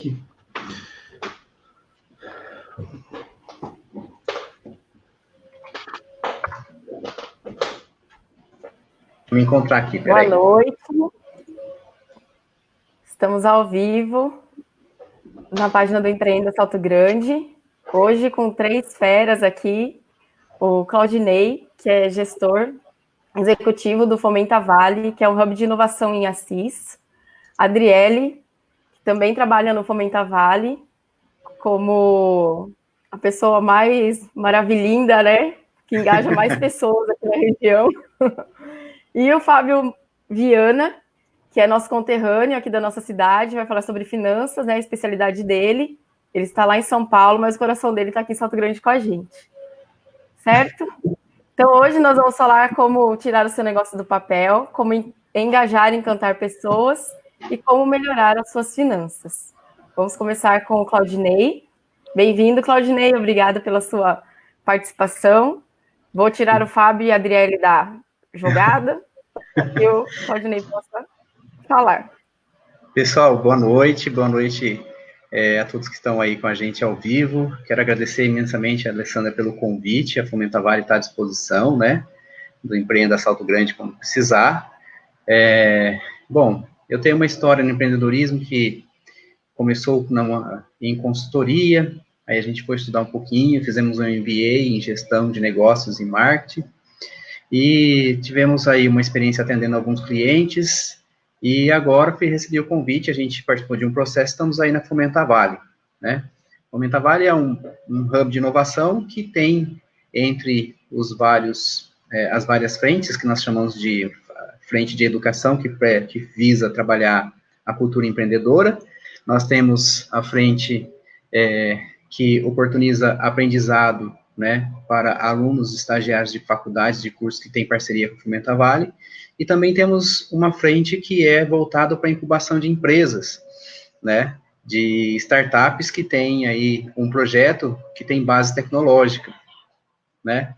aqui. Vou me encontrar aqui, peraí. Boa noite. Estamos ao vivo na página do Empreenda Salto Grande. Hoje com 3 feras aqui. O Claudinei, que é gestor executivo do Fomenta Vale, que é um hub de inovação em Assis. A Adriele, que também trabalha no Fomenta Vale, como a pessoa mais maravilhinda, né? Que engaja mais pessoas aqui na região. E o Fábio Viana, que é nosso conterrâneo aqui da nossa cidade, vai falar sobre finanças, né? A especialidade dele. Ele está lá em São Paulo, mas o coração dele está aqui em Salto Grande com a gente. Certo? Então, hoje nós vamos falar como tirar o seu negócio do papel, como engajar e encantar pessoas e como melhorar as suas finanças. Vamos começar com o Claudinei. Bem-vindo, Claudinei. Obrigada pela sua participação. Vou tirar o Fábio e a Adriele da jogada para que o Claudinei possa falar. Pessoal, boa noite. Boa noite a todos que estão aí com a gente ao vivo. Quero agradecer imensamente a Alessandra pelo convite. A Fomenta Vale está à disposição, né? Do Empreenda Salto Grande, quando precisar. Bom, eu tenho uma história no empreendedorismo que começou em consultoria, aí a gente foi estudar um pouquinho, fizemos um MBA em gestão de negócios e marketing, e tivemos aí uma experiência atendendo alguns clientes, e agora recebi o convite, a gente participou de um processo, estamos aí na Fomenta Vale, né? Fomenta Vale é um hub de inovação que tem entre as várias frentes, que nós chamamos de frente de educação, que visa trabalhar a cultura empreendedora. Nós temos a frente que oportuniza aprendizado, né, para alunos estagiários de faculdades, de cursos que tem parceria com o Fomenta Vale, e também temos uma frente que é voltada para a incubação de empresas, né, de startups que tem aí um projeto que tem base tecnológica, né.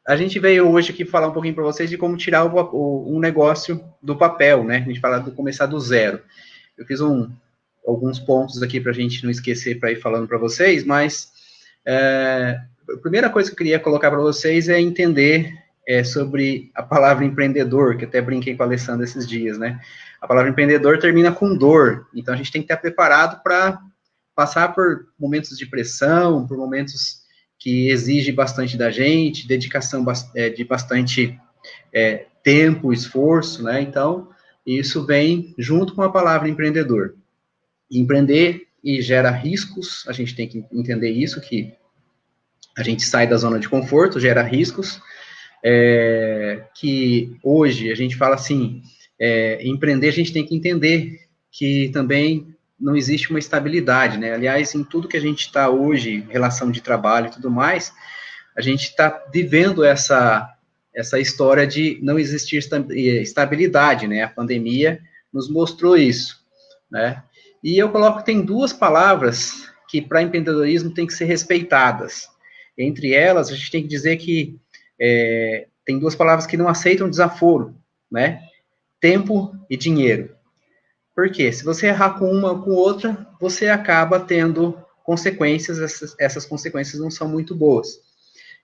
A gente veio hoje aqui falar um pouquinho para vocês de como tirar um negócio do papel, né, a gente fala de começar do zero. Eu fiz alguns pontos aqui para a gente não esquecer para ir falando para vocês, mas a primeira coisa que eu queria colocar para vocês é entender sobre a palavra empreendedor, que até brinquei com a Alessandra esses dias, né? A palavra empreendedor termina com dor, então a gente tem que estar preparado para passar por momentos de pressão, por momentos que exigem bastante da gente, dedicação de bastante tempo, esforço, né? Então, isso vem junto com a palavra empreendedor. Empreender e gera riscos, a gente tem que entender isso, que a gente sai da zona de conforto, gera riscos, que hoje a gente fala assim, empreender a gente tem que entender que também não existe uma estabilidade, né? Aliás, em tudo que a gente está hoje, relação de trabalho e tudo mais, a gente está vivendo essa história de não existir estabilidade, né? A pandemia nos mostrou isso, né? E eu coloco que tem 2 palavras que para empreendedorismo tem que ser respeitadas. Entre elas, a gente tem que dizer que tem 2 palavras que não aceitam desaforo, né? Tempo e dinheiro. Por quê? Se você errar com uma ou com outra, você acaba tendo consequências, essas consequências não são muito boas.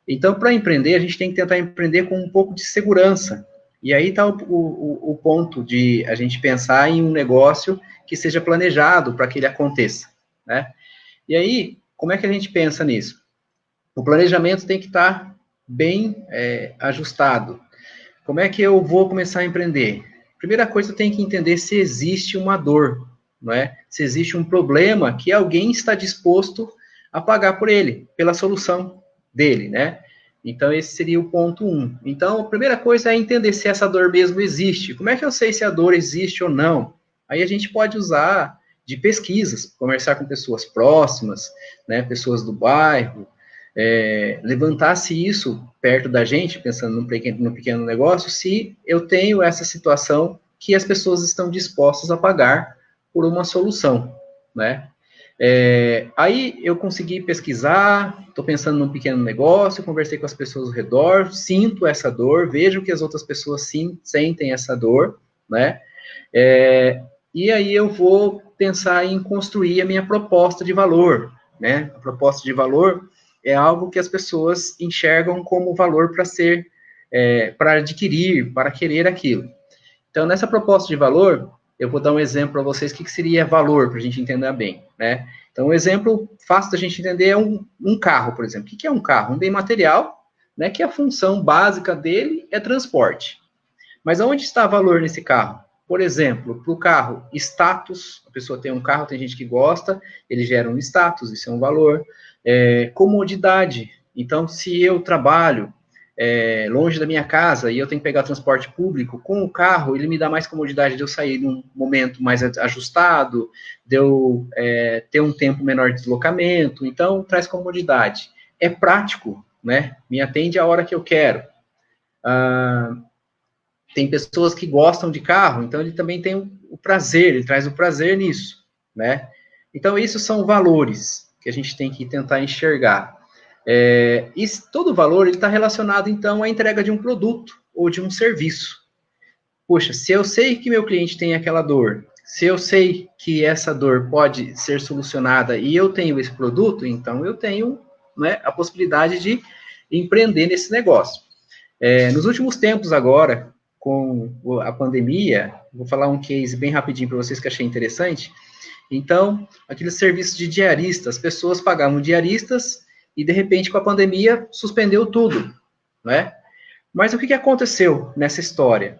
Então, para empreender, a gente tem que tentar empreender com um pouco de segurança. E aí está o ponto de a gente pensar em um negócio que seja planejado para que ele aconteça, né? E aí, como é que a gente pensa nisso? O planejamento tem que estar bem ajustado. Como é que eu vou começar a empreender? Primeira coisa, eu tenho que entender se existe uma dor, não é? Se existe um problema que alguém está disposto a pagar por ele, pela solução dele, né? Então, esse seria o ponto 1. Então, a primeira coisa é entender se essa dor mesmo existe. Como é que eu sei se a dor existe ou não? Aí a gente pode usar de pesquisas, conversar com pessoas próximas, né, pessoas do bairro, levantar-se isso perto da gente, pensando no pequeno negócio, se eu tenho essa situação que as pessoas estão dispostas a pagar por uma solução, né? Aí eu consegui pesquisar, estou pensando num pequeno negócio, conversei com as pessoas ao redor, sinto essa dor, vejo que as outras pessoas sim sentem essa dor, né? E aí eu vou pensar em construir a minha proposta de valor, né? A proposta de valor é algo que as pessoas enxergam como valor para ser, para adquirir, para querer aquilo. Então, nessa proposta de valor, eu vou dar um exemplo para vocês, o que seria valor, para a gente entender bem, né? Então, um exemplo fácil da gente entender é um carro, por exemplo. O que é um carro? Um bem material, né, que a função básica dele é transporte. Mas onde está o valor nesse carro? Por exemplo, para o carro, status, a pessoa tem um carro, tem gente que gosta, ele gera um status, isso é um valor. Comodidade, então, se eu trabalho longe da minha casa e eu tenho que pegar transporte público, com o carro, ele me dá mais comodidade de eu sair num momento mais ajustado, de eu ter um tempo menor de deslocamento, então, traz comodidade. É prático, né? Me atende a hora que eu quero. Tem pessoas que gostam de carro, então ele também tem o prazer, ele traz o prazer nisso, né? Então, isso são valores que a gente tem que tentar enxergar. E todo valor está relacionado, então, à entrega de um produto ou de um serviço. Poxa, se eu sei que meu cliente tem aquela dor, se eu sei que essa dor pode ser solucionada e eu tenho esse produto, então eu tenho, né, a possibilidade de empreender nesse negócio. Nos últimos tempos agora, com a pandemia, vou falar um case bem rapidinho para vocês que achei interessante. Então, aqueles serviços de diarista, as pessoas pagavam diaristas e, de repente, com a pandemia, suspendeu tudo, né? Mas o que aconteceu nessa história?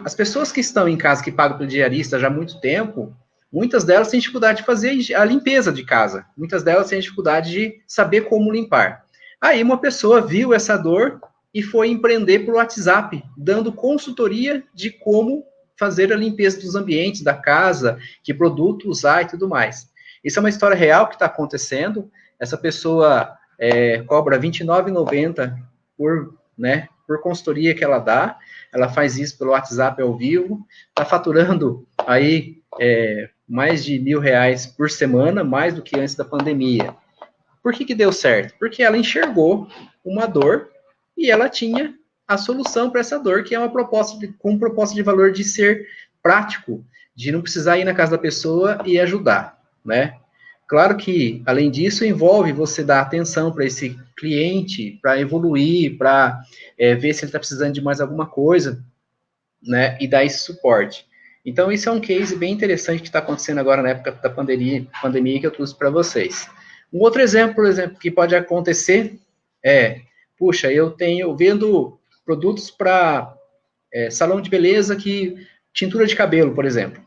As pessoas que estão em casa, que pagam pelo diarista já há muito tempo, muitas delas têm dificuldade de fazer a limpeza de casa. Muitas delas têm dificuldade de saber como limpar. Aí uma pessoa viu essa dor e foi empreender por WhatsApp, dando consultoria de como fazer a limpeza dos ambientes da casa, que produto usar e tudo mais. Isso é uma história real que está acontecendo. Essa pessoa cobra R$ 29,90 por consultoria que ela dá. Ela faz isso pelo WhatsApp ao vivo. Está faturando aí mais de R$ 1.000 por semana, mais do que antes da pandemia. Por que deu certo? Porque ela enxergou uma dor e ela tinha a solução para essa dor, que é com proposta de valor de ser prático, de não precisar ir na casa da pessoa e ajudar, né? Claro que, além disso, envolve você dar atenção para esse cliente, para evoluir, para ver se ele está precisando de mais alguma coisa, né? E dar esse suporte. Então, isso é um case bem interessante que está acontecendo agora na época da pandemia que eu trouxe para vocês. Um outro exemplo, por exemplo, que pode acontecer puxa, eu vendo produtos para salão de beleza, tintura de cabelo, por exemplo,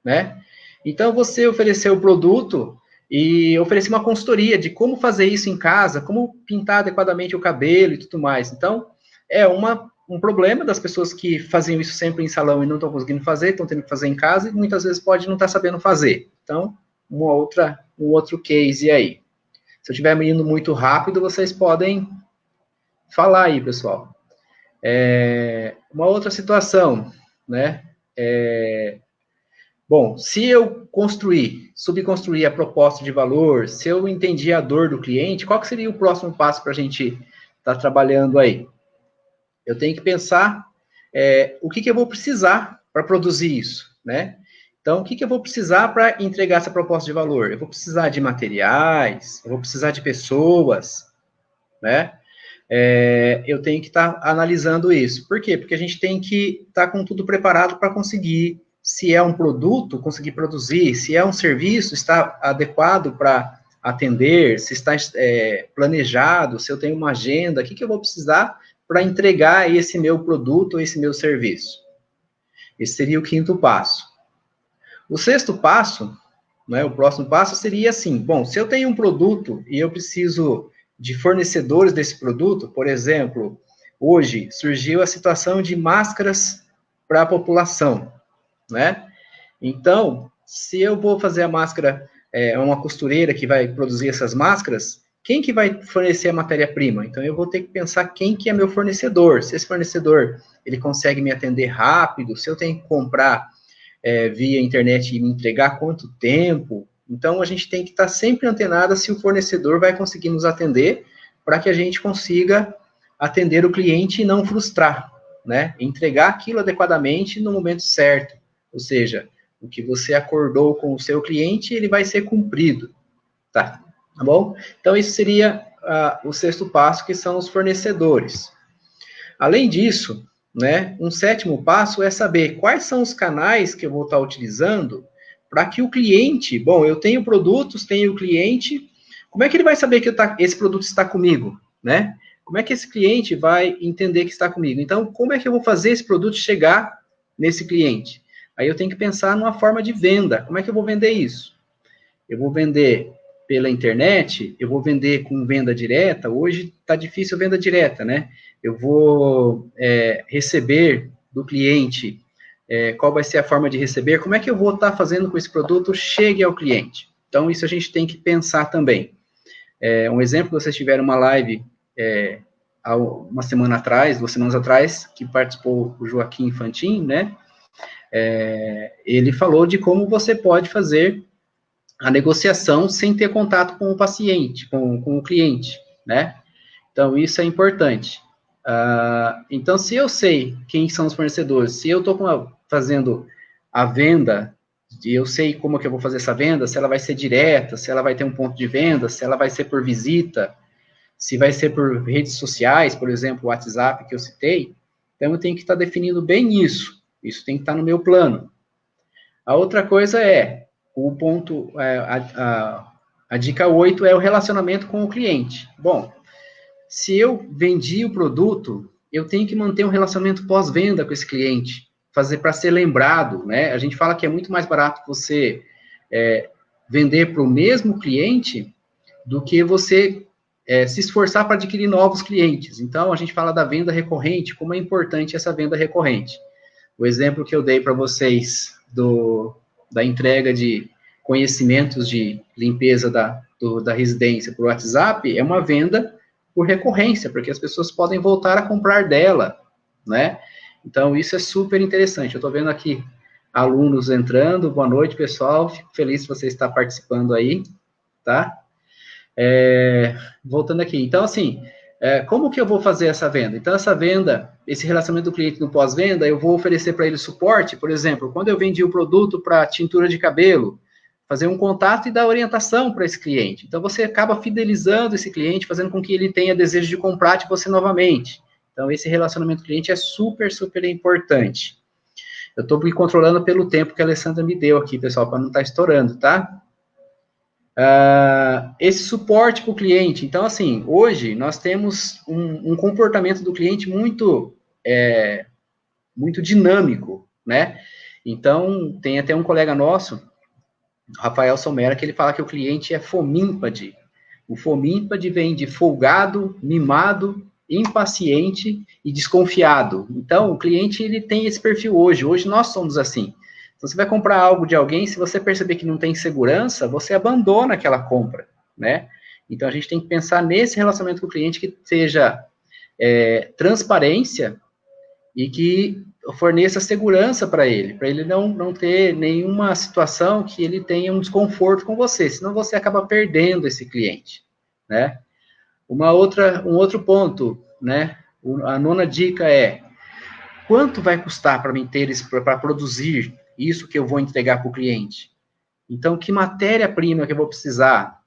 né? Então, você ofereceu o produto e oferecer uma consultoria de como fazer isso em casa, como pintar adequadamente o cabelo e tudo mais. Então, um problema das pessoas que faziam isso sempre em salão e não estão conseguindo fazer, estão tendo que fazer em casa e muitas vezes pode não estar sabendo fazer. Então, um outro case aí. Se eu estiver indo muito rápido, vocês podem falar aí, pessoal. Uma outra situação, né? Bom, se eu subconstruir a proposta de valor, se eu entendi a dor do cliente, qual que seria o próximo passo para a gente estar trabalhando aí? Eu tenho que pensar o que eu vou precisar para produzir isso, né? Então, o que eu vou precisar para entregar essa proposta de valor? Eu vou precisar de materiais, eu vou precisar de pessoas, né? Eu tenho que estar analisando isso. Por quê? Porque a gente tem que estar com tudo preparado para conseguir, se é um produto, conseguir produzir, se é um serviço, está adequado para atender, se está planejado, se eu tenho uma agenda, o que eu vou precisar para entregar esse meu produto, esse meu serviço. Esse seria o quinto passo. O sexto passo, né, o próximo passo seria assim, bom, se eu tenho um produto e eu preciso de fornecedores desse produto, por exemplo, hoje surgiu a situação de máscaras para a população, né? Então, se eu vou fazer a máscara, uma costureira que vai produzir essas máscaras, quem que vai fornecer a matéria-prima? Então, eu vou ter que pensar quem que é meu fornecedor. Se esse fornecedor, ele consegue me atender rápido, se eu tenho que comprar via internet e me entregar quanto tempo. Então, a gente tem que estar sempre antenado se o fornecedor vai conseguir nos atender para que a gente consiga atender o cliente e não frustrar, né? Entregar aquilo adequadamente no momento certo. Ou seja, O que você acordou com o seu cliente, ele vai ser cumprido, tá bom? Então, isso seria o sexto passo, que são os fornecedores. Além disso, né, um sétimo passo é saber quais são os canais que eu vou estar utilizando para que o cliente, bom, eu tenho produtos, tenho o cliente, como é que ele vai saber que esse produto está comigo, né? Como é que esse cliente vai entender que está comigo? Então, como é que eu vou fazer esse produto chegar nesse cliente? Aí eu tenho que pensar numa forma de venda. Como é que eu vou vender isso? Eu vou vender pela internet, eu vou vender com venda direta. Hoje está difícil a venda direta, né? Eu vou receber do cliente, qual vai ser a forma de receber, como é que eu vou estar fazendo com que esse produto chegue ao cliente. Então, isso a gente tem que pensar também. Um exemplo, vocês tiveram uma live há uma semana atrás, 2 semanas atrás, que participou o Joaquim Fantin, né? Ele falou de como você pode fazer a negociação sem ter contato com o paciente, com o cliente, né? Então, isso é importante. Então, se eu sei quem são os fornecedores, se eu estou fazendo a venda, e eu sei como que eu vou fazer essa venda, se ela vai ser direta, se ela vai ter um ponto de venda, se ela vai ser por visita, se vai ser por redes sociais, por exemplo, o WhatsApp que eu citei, então eu tenho que estar definindo bem isso. Isso tem que estar no meu plano. A outra coisa o ponto, a dica 8 é o relacionamento com o cliente. Bom, se eu vendi o produto, eu tenho que manter um relacionamento pós-venda com esse cliente, fazer para ser lembrado, né? A gente fala que é muito mais barato você vender para o mesmo cliente do que você se esforçar para adquirir novos clientes. Então, a gente fala da venda recorrente, como é importante essa venda recorrente. O exemplo que eu dei para vocês da entrega de conhecimentos de limpeza da residência por WhatsApp é uma venda por recorrência, porque as pessoas podem voltar a comprar dela, né? Então, isso é super interessante. Eu estou vendo aqui alunos entrando. Boa noite, pessoal. Fico feliz se você está participando aí, tá? Voltando aqui. Então, assim, como que eu vou fazer essa venda? Então, essa venda, esse relacionamento do cliente no pós-venda, eu vou oferecer para ele suporte, por exemplo, quando eu vendi o produto para tintura de cabelo, fazer um contato e dar orientação para esse cliente. Então, você acaba fidelizando esse cliente, fazendo com que ele tenha desejo de comprar de você novamente. Então, esse relacionamento cliente é super, super importante. Eu estou me controlando pelo tempo que a Alessandra me deu aqui, pessoal, para não estar estourando, tá? Esse suporte para o cliente. Então, assim, hoje nós temos um comportamento do cliente muito dinâmico, né? Então, tem até um colega nosso, Rafael Somera, que ele fala que o cliente é fomímpade. O fomímpade vem de folgado, mimado, impaciente e desconfiado. Então, o cliente, ele tem esse perfil hoje. Hoje nós somos assim. Então, você vai comprar algo de alguém, se você perceber que não tem segurança, você abandona aquela compra, né? Então, a gente tem que pensar nesse relacionamento com o cliente que seja transparência e que forneça segurança para ele não ter nenhuma situação que ele tenha um desconforto com você, senão você acaba perdendo esse cliente, né? Um outro ponto, né? A nona dica é: quanto vai custar para mim para produzir isso que eu vou entregar para o cliente? Então, que matéria-prima que eu vou precisar?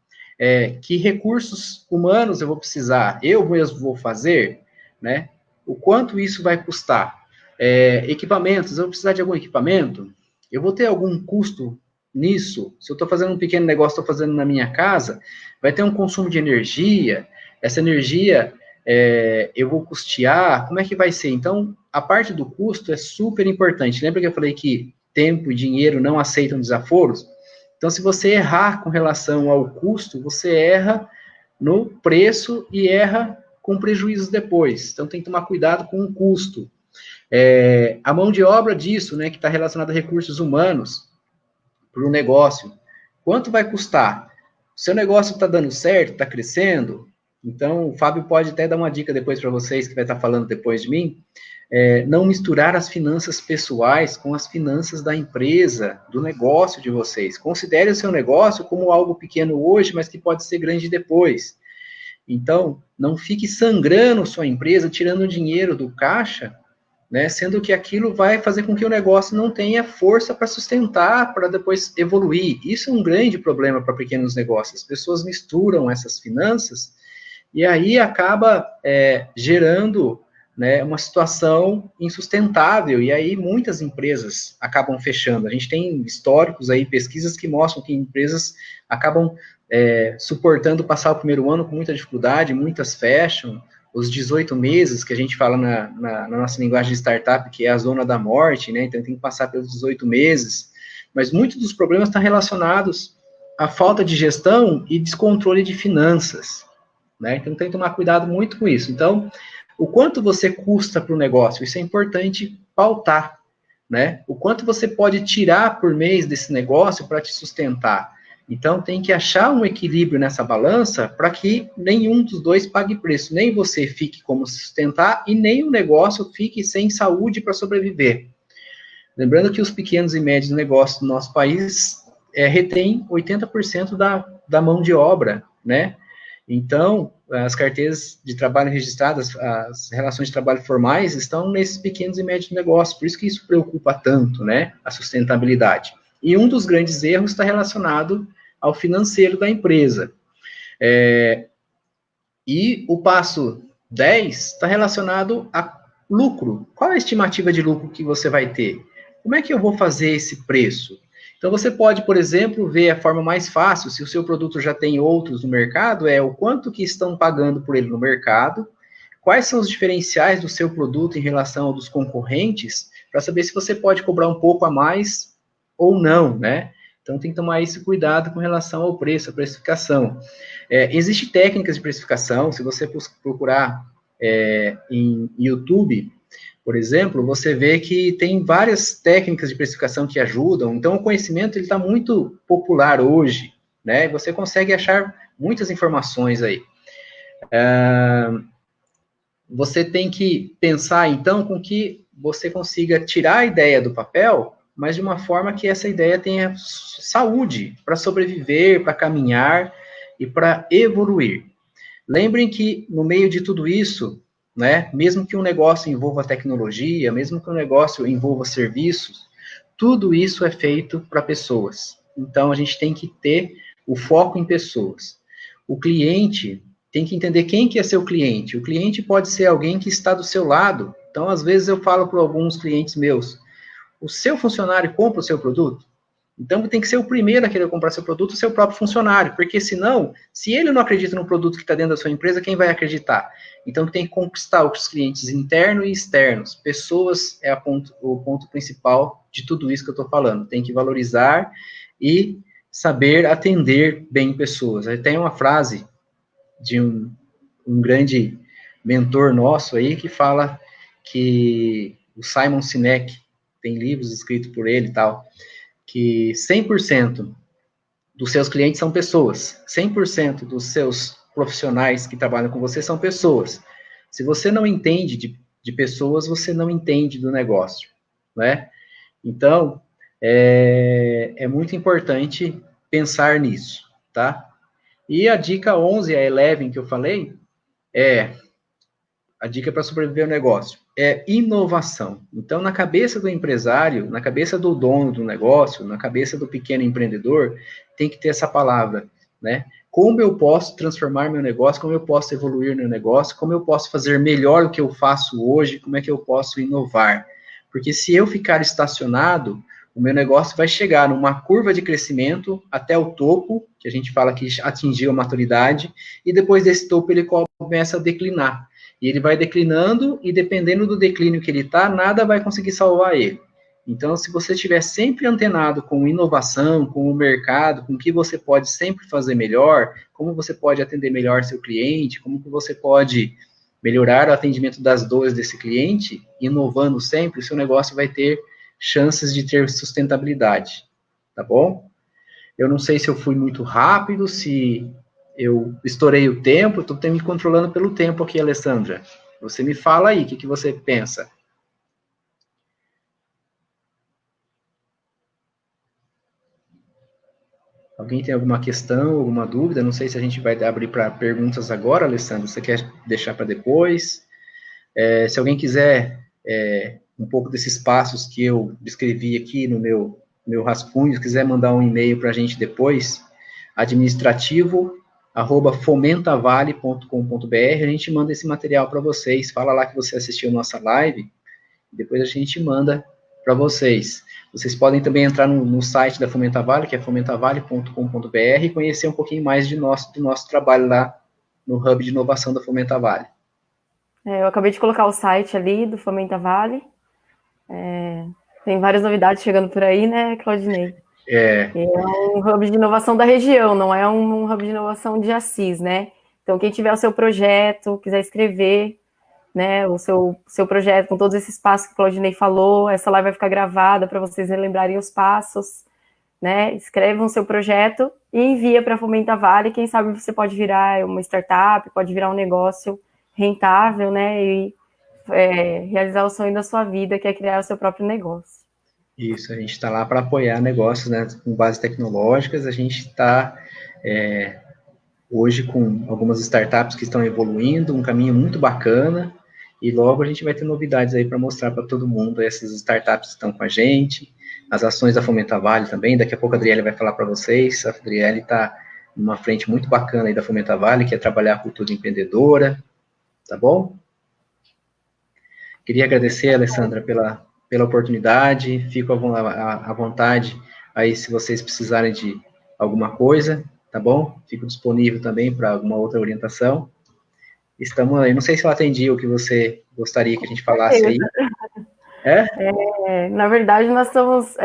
Que recursos humanos eu vou precisar? Eu mesmo vou fazer, né? O quanto isso vai custar? Equipamentos, eu vou precisar de algum equipamento? Eu vou ter algum custo nisso? Se eu estou fazendo um pequeno negócio, estou fazendo na minha casa, vai ter um consumo de energia? Essa energia eu vou custear? Como é que vai ser? Então, a parte do custo é super importante. Lembra que eu falei que tempo e dinheiro não aceitam desaforos? Então, se você errar com relação ao custo, você erra no preço e erra com prejuízos depois. Então, tem que tomar cuidado com o custo. A mão de obra disso, né, que está relacionada a recursos humanos para o negócio. Quanto vai custar? O seu negócio está dando certo? Está crescendo? Então, o Fábio pode até dar uma dica depois para vocês, que vai estar falando depois de mim. Não misturar as finanças pessoais com as finanças da empresa, do negócio de vocês. Considere o seu negócio como algo pequeno hoje, mas que pode ser grande depois. Então, não fique sangrando sua empresa, tirando dinheiro do caixa, né? Sendo que aquilo vai fazer com que o negócio não tenha força para sustentar, para depois evoluir. Isso é um grande problema para pequenos negócios. As pessoas misturam essas finanças e aí acaba gerando, né, uma situação insustentável, e aí muitas empresas acabam fechando. A gente tem históricos aí, pesquisas que mostram que empresas acabam suportando passar o primeiro ano com muita dificuldade, muitas fecham. Os 18 meses, que a gente fala na nossa linguagem de startup, que é a zona da morte, né? Então tem que passar pelos 18 meses. Mas muitos dos problemas estão relacionados à falta de gestão e descontrole de finanças, né? Então tem que tomar cuidado muito com isso. Então, o quanto você custa para o negócio, isso é importante pautar, né? O quanto você pode tirar por mês desse negócio para te sustentar. Então, tem que achar um equilíbrio nessa balança para que nenhum dos dois pague preço. Nem você fique como sustentar e nem o negócio fique sem saúde para sobreviver. Lembrando que os pequenos e médios negócios do nosso país retêm 80% da mão de obra, né? Então, as carteiras de trabalho registradas, as relações de trabalho formais estão nesses pequenos e médios negócios, por isso que isso preocupa tanto, né, a sustentabilidade. E um dos grandes erros está relacionado ao financeiro da empresa. E o passo 10 está relacionado a lucro. Qual é a estimativa de lucro que você vai ter? Como é que eu vou fazer esse preço? Então, você pode, por exemplo, ver a forma mais fácil, se o seu produto já tem outros no mercado, é o quanto que estão pagando por ele no mercado, quais são os diferenciais do seu produto em relação ao dos concorrentes, para saber se você pode cobrar um pouco a mais ou não, né? Então, tem que tomar esse cuidado com relação ao preço, a precificação. Existem técnicas de precificação, se você procurar em YouTube, por exemplo, você vê que tem várias técnicas de precificação que ajudam. Então, o conhecimento está muito popular hoje, né? Você consegue achar muitas informações aí. Você tem que pensar, então, com que você consiga tirar a ideia do papel, mas de uma forma que essa ideia tenha saúde para sobreviver, para caminhar e para evoluir. Lembrem que, no meio de tudo isso, né, mesmo que um negócio envolva tecnologia, mesmo que um negócio envolva serviços, tudo isso é feito para pessoas. Então, a gente tem que ter o foco em pessoas. O cliente tem que entender quem que é seu cliente. O cliente pode ser alguém que está do seu lado. Então, às vezes, eu falo para alguns clientes meus, o seu funcionário compra o seu produto? Então, tem que ser o primeiro a querer comprar seu produto, o seu próprio funcionário, porque senão, se ele não acredita no produto que está dentro da sua empresa, quem vai acreditar? Então, tem que conquistar os clientes internos e externos. Pessoas é o ponto principal de tudo isso que eu estou falando. Tem que valorizar e saber atender bem pessoas. Aí tem uma frase de um grande mentor nosso aí que fala que o Simon Sinek, tem livros escritos por ele e tal, que 100% dos seus clientes são pessoas, 100% dos seus profissionais que trabalham com você são pessoas. Se você não entende de pessoas, você não entende do negócio, né? Então, é muito importante pensar nisso, tá? E a dica 11, a 11 que eu falei, a dica para sobreviver ao negócio é inovação. Então, na cabeça do empresário, na cabeça do dono do negócio, na cabeça do pequeno empreendedor, tem que ter essa palavra, né? Como eu posso transformar meu negócio, como eu posso evoluir meu negócio, como eu posso fazer melhor o que eu faço hoje, como é que eu posso inovar? Porque se eu ficar estacionado, o meu negócio vai chegar numa curva de crescimento até o topo, que a gente fala que atingiu a maturidade, e depois desse topo ele começa a declinar. E ele vai declinando, e dependendo do declínio que ele está, nada vai conseguir salvar ele. Então, se você estiver sempre antenado com inovação, com o mercado, com o que você pode sempre fazer melhor, como você pode atender melhor seu cliente, como que você pode melhorar o atendimento das dores desse cliente, inovando sempre, o seu negócio vai ter chances de ter sustentabilidade, tá bom? Eu não sei se eu fui muito rápido, se eu estourei o tempo, estou me controlando pelo tempo aqui, Alessandra. Você me fala aí, o que você pensa? Alguém tem alguma questão, alguma dúvida? Não sei se a gente vai abrir para perguntas agora, Alessandra. Você quer deixar para depois? Se alguém quiser um pouco desses passos que eu descrevi aqui no meu rascunho, se quiser mandar um e-mail para a gente depois, administrativo@fomentavale.com.br, a gente manda esse material para vocês, fala lá que você assistiu nossa live, depois a gente manda para vocês. Vocês podem também entrar no site da Fomentavale, que é fomentavale.com.br, e conhecer um pouquinho mais do nosso trabalho lá no Hub de Inovação da Fomentavale. Eu acabei de colocar o site ali do Fomentavale. Tem várias novidades chegando por aí, né, Claudinei? É um hub de inovação da região, não é um hub de inovação de Assis, né? Então, quem tiver o seu projeto, quiser escrever, né, o seu projeto com todos esses passos que o Claudinei falou, essa live vai ficar gravada para vocês relembrarem os passos, né? Escrevam o seu projeto e envia para a Fomentavale. Quem sabe você pode virar uma startup, pode virar um negócio rentável, né? E realizar o sonho da sua vida, que é criar o seu próprio negócio. Isso, a gente está lá para apoiar negócios, né, com bases tecnológicas. A gente está hoje com algumas startups que estão evoluindo, um caminho muito bacana, e logo a gente vai ter novidades aí para mostrar para todo mundo. Essas startups estão com a gente, as ações da Fomentavale também. Daqui a pouco a Adriele vai falar para vocês. A Adriele está numa frente muito bacana aí da Fomentavale, que é trabalhar a cultura empreendedora, tá bom? Queria agradecer, Alessandra, pela oportunidade, fico à vontade aí se vocês precisarem de alguma coisa, tá bom? Fico disponível também para alguma outra orientação. Estamos aí, não sei se eu atendi o que você gostaria que a gente falasse aí. Na verdade, nós estamos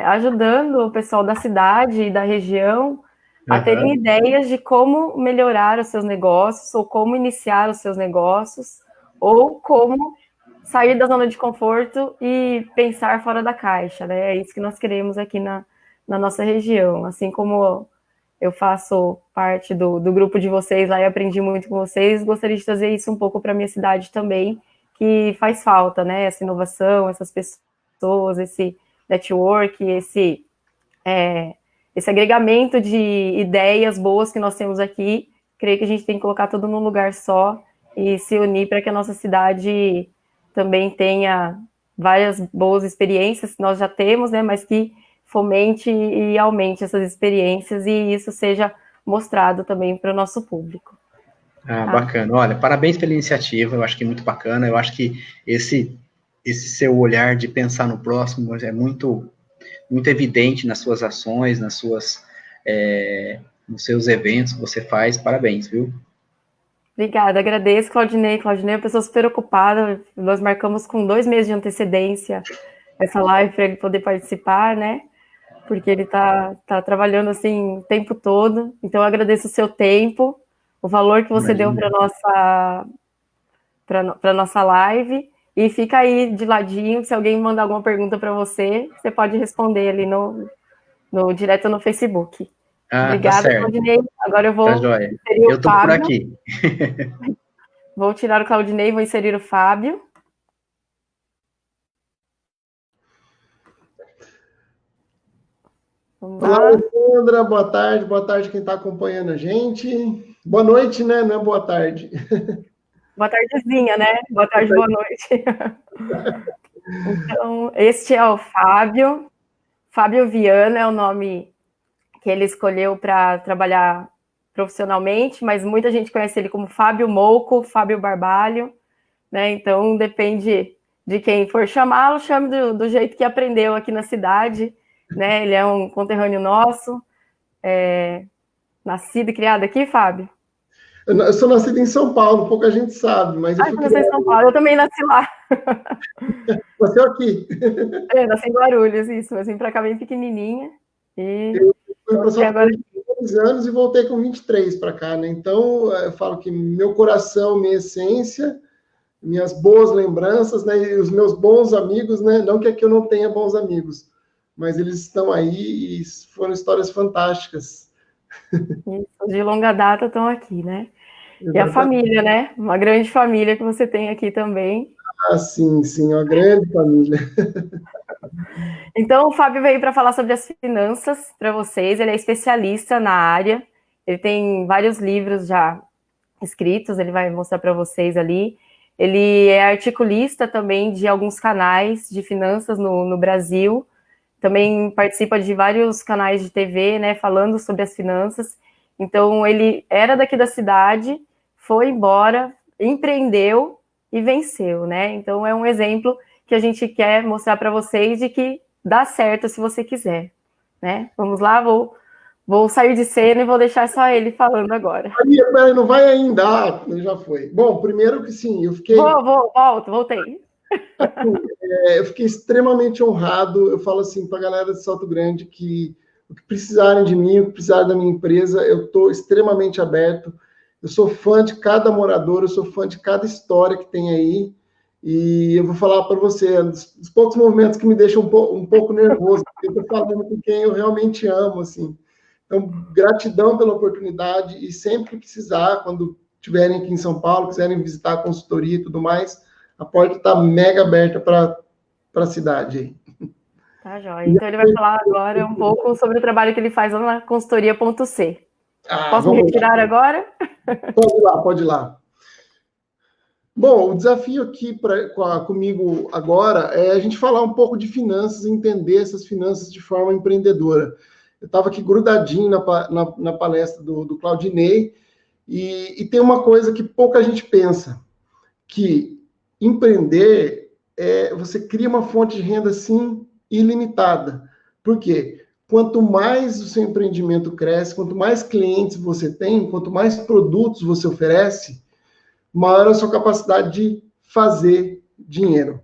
ajudando o pessoal da cidade e da região a terem ideias de como melhorar os seus negócios, ou como iniciar os seus negócios, ou como sair da zona de conforto e pensar fora da caixa, né? É isso que nós queremos aqui na nossa região. Assim como eu faço parte do grupo de vocês lá e aprendi muito com vocês, gostaria de trazer isso um pouco para a minha cidade também, que faz falta, né? Essa inovação, essas pessoas, esse network, esse agregamento de ideias boas que nós temos aqui. Creio que a gente tem que colocar tudo num lugar só e se unir para que a nossa cidade também tenha várias boas experiências que nós já temos, né, mas que fomente e aumente essas experiências e isso seja mostrado também para o nosso público. Bacana. Olha, parabéns pela iniciativa, eu acho que é muito bacana, eu acho que esse seu olhar de pensar no próximo é muito evidente nas suas ações, nos seus eventos que você faz, parabéns, viu? Obrigada, agradeço, Claudinei. Claudinei é uma pessoa super ocupada, nós marcamos com 2 meses de antecedência essa live para ele poder participar, né? Porque ele tá trabalhando assim o tempo todo. Então, eu agradeço o seu tempo, o valor que você deu para nossa live. E fica aí de ladinho, se alguém mandar alguma pergunta para você, você pode responder ali direto no Facebook. Obrigada, tá certo. Claudinei. Agora eu vou inserir o Fábio. Por aqui. Vou tirar o Claudinei e vou inserir o Fábio. Olá, Alessandra, boa tarde quem está acompanhando a gente. Boa noite, né? Não é boa tarde. Boa tardezinha, né? Boa tarde, boa noite. Então, este é o Fábio. Fábio Viana é o nome que ele escolheu para trabalhar profissionalmente, mas muita gente conhece ele como Fábio Mouco, Fábio Barbalho, né? Então, depende de quem for chamá-lo, chame do jeito que aprendeu aqui na cidade, né? Ele é um conterrâneo nosso, nascido e criado aqui, Fábio? Eu sou nascido em São Paulo, pouca gente sabe, mas eu fui criado em São Paulo, eu também nasci lá. Nasceu aqui. Nasci em Guarulhos, isso, eu vim para cá bem pequenininha. Eu fui para São Paulo com 2 anos e voltei com 23 para cá, né? Então, eu falo que meu coração, minha essência, minhas boas lembranças, né? E os meus bons amigos, né? Não que aqui eu não tenha bons amigos, mas eles estão aí e foram histórias fantásticas. Isso, de longa data estão aqui, né? E a família, né? Uma grande família que você tem aqui também. Sim, uma grande família. Então, o Fábio veio para falar sobre as finanças para vocês. Ele é especialista na área. Ele tem vários livros já escritos, ele vai mostrar para vocês ali. Ele é articulista também de alguns canais de finanças no Brasil, também participa de vários canais de TV, né, falando sobre as finanças. Então, ele era daqui da cidade, foi embora, empreendeu e venceu, né? Então, é um exemplo que a gente quer mostrar para vocês de que dá certo se você quiser, né? Vamos lá, vou sair de cena e vou deixar só ele falando agora. Peraí, não vai ainda, já foi. Bom, primeiro que sim, eu fiquei... Voltei. Eu fiquei extremamente honrado. Eu falo assim para a galera de Salto Grande que o que precisarem de mim, o que precisarem da minha empresa, eu estou extremamente aberto. Eu sou fã de cada morador, eu sou fã de cada história que tem aí. E eu vou falar para você, é um dos poucos movimentos que me deixam um pouco nervoso, porque eu estou falando com quem eu realmente amo, assim. Então, gratidão pela oportunidade e sempre que precisar, quando estiverem aqui em São Paulo, quiserem visitar a consultoria e tudo mais, a porta está mega aberta para a cidade aí. Tá, joia. Então ele vai falar agora um pouco sobre o trabalho que ele faz lá na consultoria.c. Posso me retirar agora? Pode ir lá. Bom, o desafio aqui comigo agora é a gente falar um pouco de finanças, entender essas finanças de forma empreendedora. Eu estava aqui grudadinho na palestra do Claudinei, e tem uma coisa que pouca gente pensa, que empreender, você cria uma fonte de renda, assim, ilimitada. Por quê? Quanto mais o seu empreendimento cresce, quanto mais clientes você tem, quanto mais produtos você oferece, maior a sua capacidade de fazer dinheiro.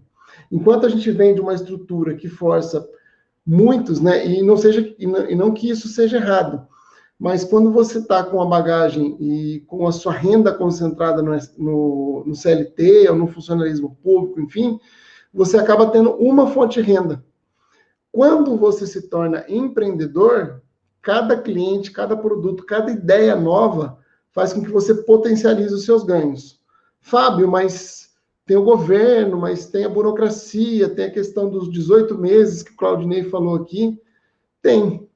Enquanto a gente vem de uma estrutura que força muitos, né, e não que isso seja errado, mas quando você está com a bagagem e com a sua renda concentrada no CLT ou no funcionalismo público, enfim, você acaba tendo uma fonte de renda. Quando você se torna empreendedor, cada cliente, cada produto, cada ideia nova faz com que você potencialize os seus ganhos. Fábio, mas tem o governo, mas tem a burocracia, tem a questão dos 18 meses que o Claudinei falou aqui. Tem,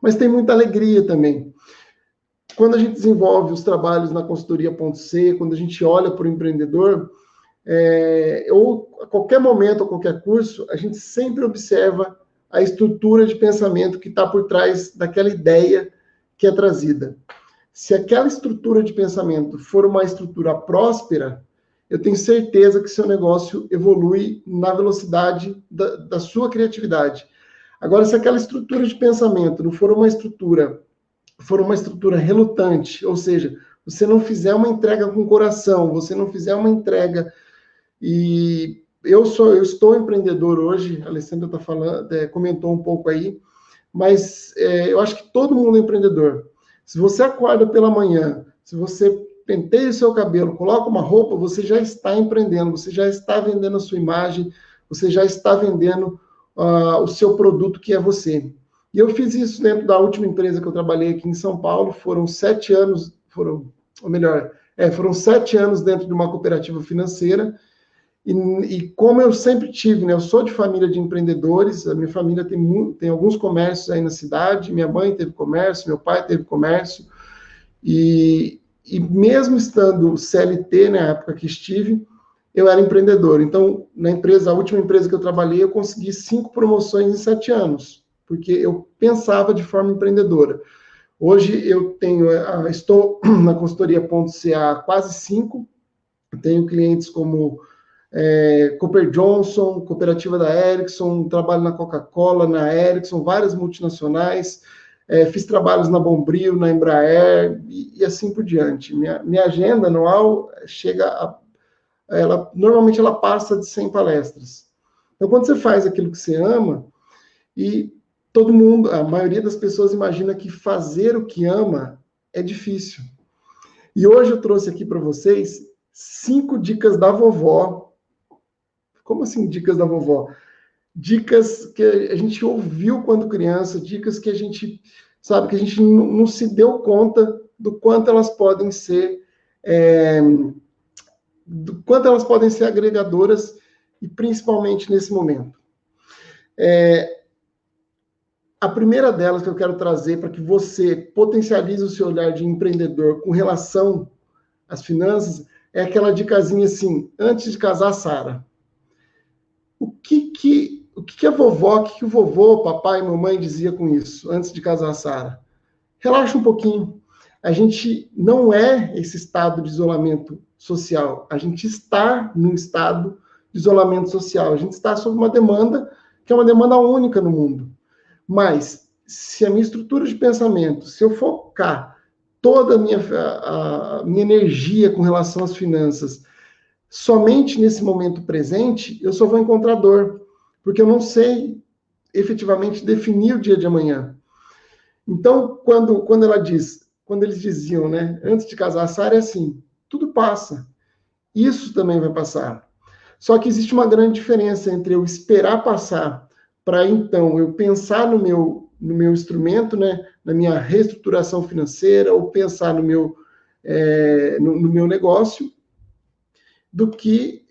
mas tem muita alegria também. Quando a gente desenvolve os trabalhos na consultoria.c, quando a gente olha para o empreendedor, ou a qualquer momento, ou qualquer curso, a gente sempre observa a estrutura de pensamento que está por trás daquela ideia que é trazida. Se aquela estrutura de pensamento for uma estrutura próspera, eu tenho certeza que seu negócio evolui na velocidade da sua criatividade. Agora, se aquela estrutura de pensamento não for uma estrutura relutante, ou seja, você não fizer uma entrega com coração, você não fizer uma entrega... E eu estou empreendedor hoje, a Alessandra comentou um pouco aí, mas eu acho que todo mundo é empreendedor. Se você acorda pela manhã, se você penteia o seu cabelo, coloca uma roupa, você já está empreendendo, você já está vendendo a sua imagem, você já está vendendo o seu produto, que é você. E eu fiz isso dentro da última empresa que eu trabalhei aqui em São Paulo, foram 7 anos dentro de uma cooperativa financeira, e como eu sempre tive, né, eu sou de família de empreendedores, a minha família tem alguns comércios aí na cidade, minha mãe teve comércio, meu pai teve comércio, e mesmo estando CLT na época que estive, eu era empreendedor. Então, a última empresa que eu trabalhei, eu consegui 5 promoções em 7 anos, porque eu pensava de forma empreendedora. Hoje eu estou na consultoria.c há quase 5, tenho clientes como Cooper Johnson, cooperativa da Ericsson, trabalho na Coca-Cola, na Ericsson, várias multinacionais, fiz trabalhos na Bombril, na Embraer, e assim por diante. Minha agenda anual normalmente ela passa de 100 palestras. Então, quando você faz aquilo que você ama, e todo mundo, a maioria das pessoas imagina que fazer o que ama é difícil. E hoje eu trouxe aqui para vocês 5 dicas da vovó. Como assim dicas da vovó? Dicas que a gente ouviu quando criança, dicas que a gente sabe que a gente não se deu conta do quanto elas podem ser agregadoras, e principalmente nesse momento. A primeira delas que eu quero trazer para que você potencialize o seu olhar de empreendedor com relação às finanças é aquela dicasinha assim, antes de casar, Sara. O que a vovó, o que o vovô, papai e mamãe dizia com isso, antes de casar, Sara? Relaxa um pouquinho. A gente não é esse estado de isolamento social. A gente está num estado de isolamento social. A gente está sob uma demanda que é uma demanda única no mundo. Mas, se a minha estrutura de pensamento, se eu focar toda a minha energia com relação às finanças somente nesse momento presente, eu só vou encontrar dor, porque eu não sei efetivamente definir o dia de amanhã. Então, quando eles diziam, né, antes de casar, Sara, é assim, tudo passa. Isso também vai passar. Só que existe uma grande diferença entre eu esperar passar para então eu pensar no meu instrumento, né, na minha reestruturação financeira, ou pensar no meu negócio, do que,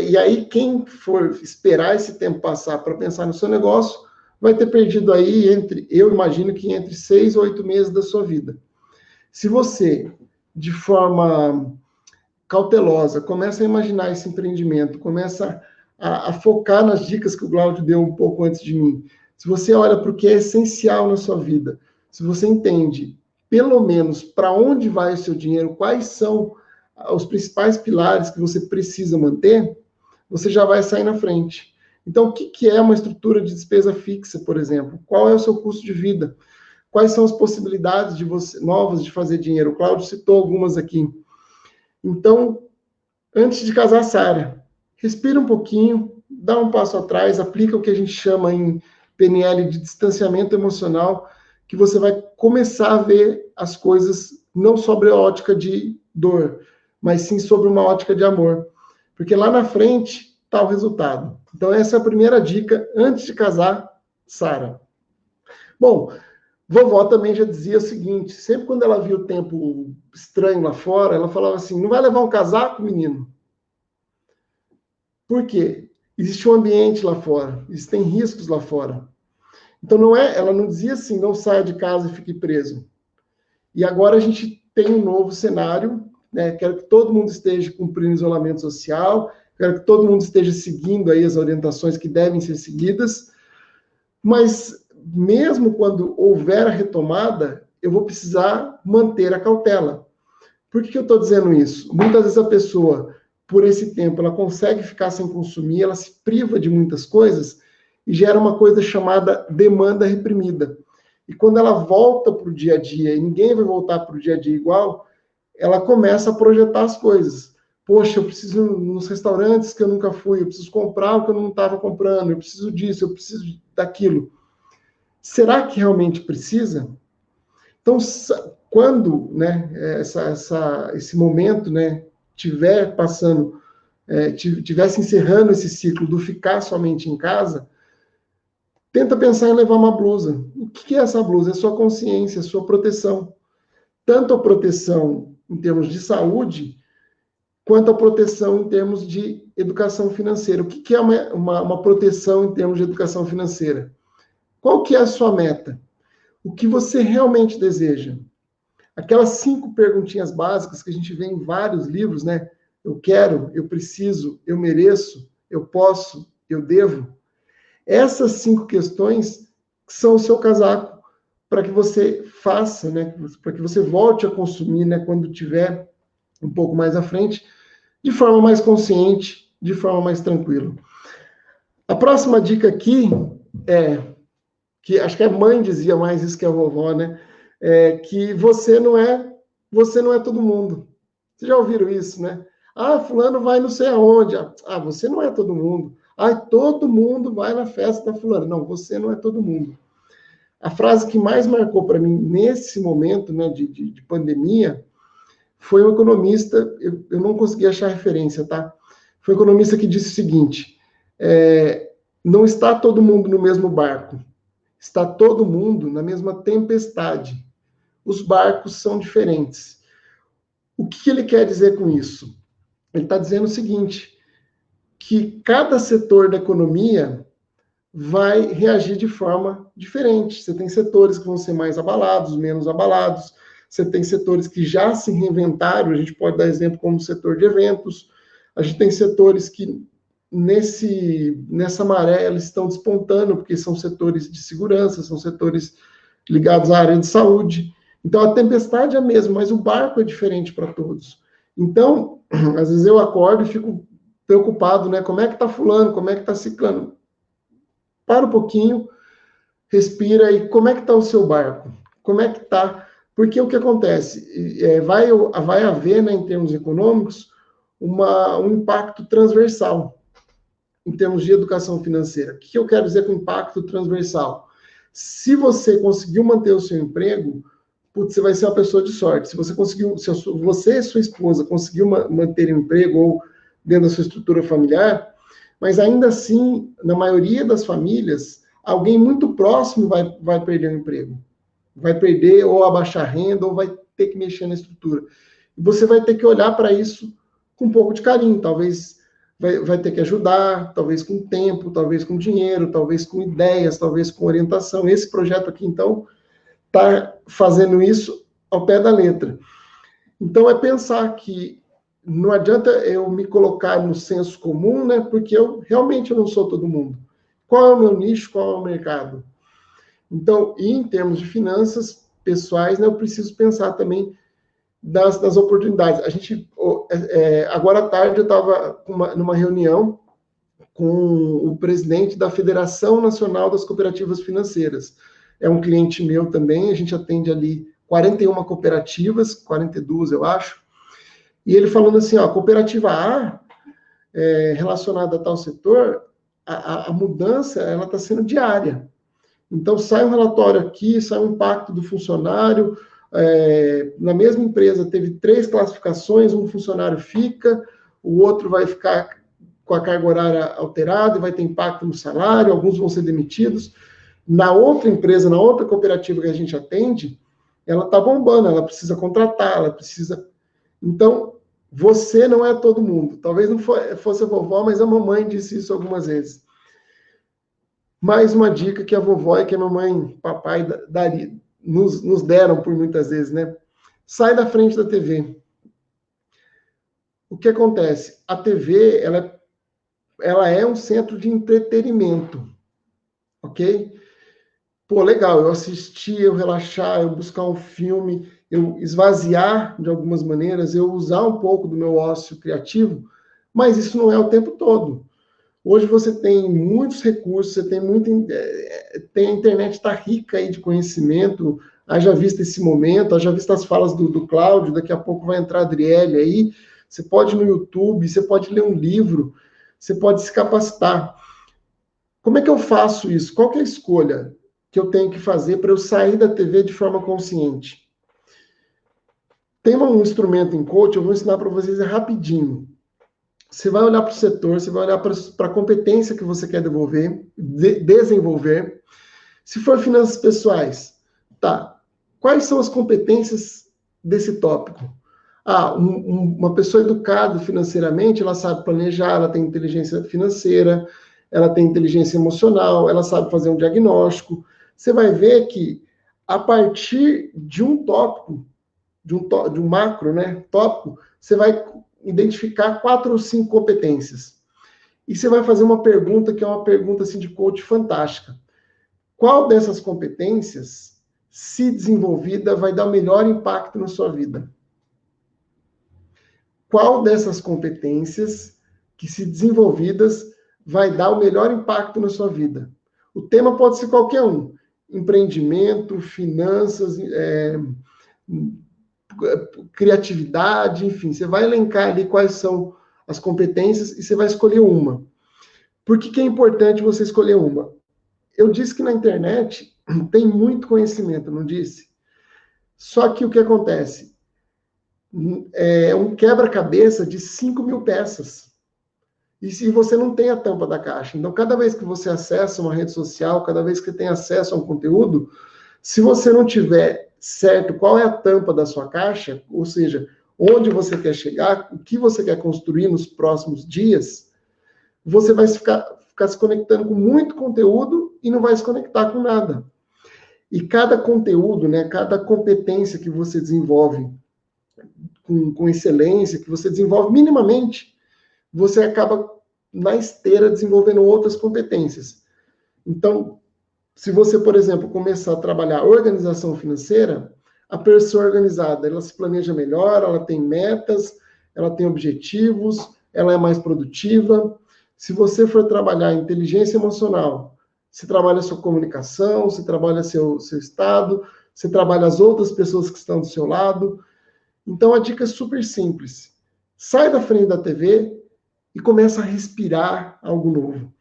e aí quem for esperar esse tempo passar para pensar no seu negócio, vai ter perdido aí eu imagino que entre 6 ou 8 meses da sua vida. Se você, de forma cautelosa, começa a imaginar esse empreendimento, começa a focar nas dicas que o Glaudio deu um pouco antes de mim, se você olha para o que é essencial na sua vida, se você entende, pelo menos, para onde vai o seu dinheiro, quais são os principais pilares que você precisa manter, você já vai sair na frente. Então, o que é uma estrutura de despesa fixa, por exemplo? Qual é o seu custo de vida? Quais são as possibilidades novas de fazer dinheiro? O Cláudio citou algumas aqui. Então, antes de casar, Sara, respira um pouquinho, dá um passo atrás, aplica o que a gente chama em PNL de distanciamento emocional, que você vai começar a ver as coisas não sobre a ótica de dor, mas sim sobre uma ótica de amor. Porque lá na frente está o resultado. Então, essa é a primeira dica antes de casar, Sara. Bom, vovó também já dizia o seguinte, sempre quando ela via o tempo estranho lá fora, ela falava assim, não vai levar um casaco, menino? Por quê? Existe um ambiente lá fora, existem riscos lá fora. Então, ela não dizia assim, não saia de casa e fique preso. E agora a gente tem um novo cenário, né? Quero que todo mundo esteja cumprindo isolamento social, quero que todo mundo esteja seguindo aí as orientações que devem ser seguidas, mas mesmo quando houver a retomada, eu vou precisar manter a cautela. Por que eu estou dizendo isso? Muitas vezes a pessoa, por esse tempo, ela consegue ficar sem consumir, ela se priva de muitas coisas e gera uma coisa chamada demanda reprimida. E quando ela volta para o dia a dia, e ninguém vai voltar para o dia a dia igual, ela começa a projetar as coisas. Poxa, eu preciso ir nos restaurantes que eu nunca fui, eu preciso comprar o que eu não estava comprando, eu preciso disso, eu preciso daquilo. Será que realmente precisa? Então, quando, né, esse momento, né, estiver passando, tivesse encerrando esse ciclo do ficar somente em casa, tenta pensar em levar uma blusa. O que é essa blusa? É sua consciência, é sua proteção. Tanto a proteção em termos de saúde, quanto a proteção em termos de educação financeira. O que é uma proteção em termos de educação financeira? Qual que é a sua meta? O que você realmente deseja? Aquelas 5 perguntinhas básicas que a gente vê em vários livros, né? Eu quero, eu preciso, eu mereço, eu posso, eu devo. Essas 5 questões são o seu casaco para que você faça, né? Para que você volte a consumir, né? Quando tiver um pouco mais à frente, de forma mais consciente, de forma mais tranquila. A próxima dica aqui que acho que a mãe dizia mais isso que a vovó, né? Que você não é todo mundo. Vocês já ouviram isso, né? Ah, fulano vai não sei aonde. Ah, você não é todo mundo. Ah, todo mundo vai na festa da fulana. Não, você não é todo mundo. A frase que mais marcou para mim nesse momento, né, de pandemia foi um economista, eu não consegui achar referência, tá? Foi um economista que disse o seguinte, não está todo mundo no mesmo barco, está todo mundo na mesma tempestade. Os barcos são diferentes. O que ele quer dizer com isso? Ele está dizendo o seguinte, que cada setor da economia vai reagir de forma diferente. Você tem setores que vão ser mais abalados, menos abalados. você tem setores que já se reinventaram, a gente pode dar exemplo como o setor de eventos, a gente tem setores que nessa maré eles estão despontando, porque são setores de segurança, são setores ligados à área de saúde. Então, a tempestade é a mesma, mas o barco é diferente para todos. Então, às vezes eu acordo e fico preocupado, né? Como é que está fulano? Como é que está ciclano? Para um pouquinho, respira e como é que está o seu barco? Como é que está? Porque o que acontece? Vai haver, né, em termos econômicos, um impacto transversal em termos de educação financeira. O que eu quero dizer com impacto transversal? Se você conseguiu manter o seu emprego, putz, você vai ser uma pessoa de sorte. Se você conseguiu, se você e sua esposa conseguiu manter um emprego ou dentro da sua estrutura familiar, mas ainda assim, na maioria das famílias, alguém muito próximo vai perder o emprego. Vai perder ou abaixar a renda ou vai ter que mexer na estrutura. E você vai ter que olhar para isso com um pouco de carinho, talvez vai ter que ajudar, talvez com tempo, talvez com dinheiro, talvez com ideias, talvez com orientação. Esse projeto aqui, então, está fazendo isso ao pé da letra. Então, é pensar que não adianta eu me colocar no senso comum, né? Porque eu realmente não sou todo mundo. Qual é o meu nicho? Qual é o mercado? Então, e em termos de finanças pessoais, né, eu preciso pensar também das oportunidades. A gente, agora à tarde, eu estava numa reunião com o presidente da Federação Nacional das Cooperativas Financeiras. É um cliente meu também, a gente atende ali 41 cooperativas, 42 eu acho, e ele falando assim, ó, a cooperativa A, relacionada a tal setor, a mudança, ela está sendo diária. Então, sai um relatório aqui, sai um impacto do funcionário, na mesma empresa teve 3 classificações, um funcionário fica, o outro vai ficar com a carga horária alterada e vai ter impacto no salário, alguns vão ser demitidos. Na outra empresa, na outra cooperativa que a gente atende, ela está bombando, ela precisa contratar, ela precisa... Então, você não é todo mundo. Talvez não fosse a vovó, mas a mamãe disse isso algumas vezes. Mais uma dica que a vovó e que a mamãe, papai nos deram por muitas vezes, né? Sai da frente da TV. O que acontece? A TV, ela é um centro de entretenimento, ok? Pô, legal, eu assistir, eu relaxar, eu buscar um filme, eu esvaziar de algumas maneiras, eu usar um pouco do meu ócio criativo, mas isso não é o tempo todo. Hoje você tem muitos recursos, você tem a internet está rica aí de conhecimento, haja visto esse momento, haja visto as falas do Cláudio, daqui a pouco vai entrar a Adriele aí, você pode ir no YouTube, você pode ler um livro, você pode se capacitar. Como é que eu faço isso? Qual que é a escolha que eu tenho que fazer para eu sair da TV de forma consciente? Tem um instrumento em coach, eu vou ensinar para vocês rapidinho. Você vai olhar para o setor, você vai olhar para a competência que você quer desenvolver. Se for finanças pessoais, tá. Quais são as competências desse tópico? Uma pessoa educada financeiramente, ela sabe planejar, ela tem inteligência financeira, ela tem inteligência emocional, ela sabe fazer um diagnóstico. Você vai ver que, a partir de um tópico, de um macro, né, tópico, você vai identificar 4 ou 5 competências. E você vai fazer uma pergunta que é uma pergunta assim, de coach fantástica. Qual dessas competências, se desenvolvida, vai dar o melhor impacto na sua vida? Qual dessas competências, que se desenvolvidas, vai dar o melhor impacto na sua vida? O tema pode ser qualquer um. Empreendimento, finanças, criatividade, enfim, você vai elencar ali quais são as competências e você vai escolher uma. Por que é importante você escolher uma? Eu disse que na internet tem muito conhecimento, não disse? Só que o que acontece? É um quebra-cabeça de 5.000 peças. E se você não tem a tampa da caixa. Então, cada vez que você acessa uma rede social, cada vez que tem acesso a um conteúdo, se você não tiver certo qual é a tampa da sua caixa, ou seja, onde você quer chegar, o que você quer construir nos próximos dias, você vai ficar se conectando com muito conteúdo e não vai se conectar com nada. E cada conteúdo, né, cada competência que você desenvolve com excelência, que você desenvolve minimamente, você acaba na esteira desenvolvendo outras competências. Então, se você, por exemplo, começar a trabalhar organização financeira, a pessoa organizada, ela se planeja melhor, ela tem metas, ela tem objetivos, ela é mais produtiva. Se você for trabalhar inteligência emocional, você trabalha a sua comunicação, você trabalha seu estado, você trabalha as outras pessoas que estão do seu lado. Então, a dica é super simples. Sai da frente da TV e começa a respirar algo novo.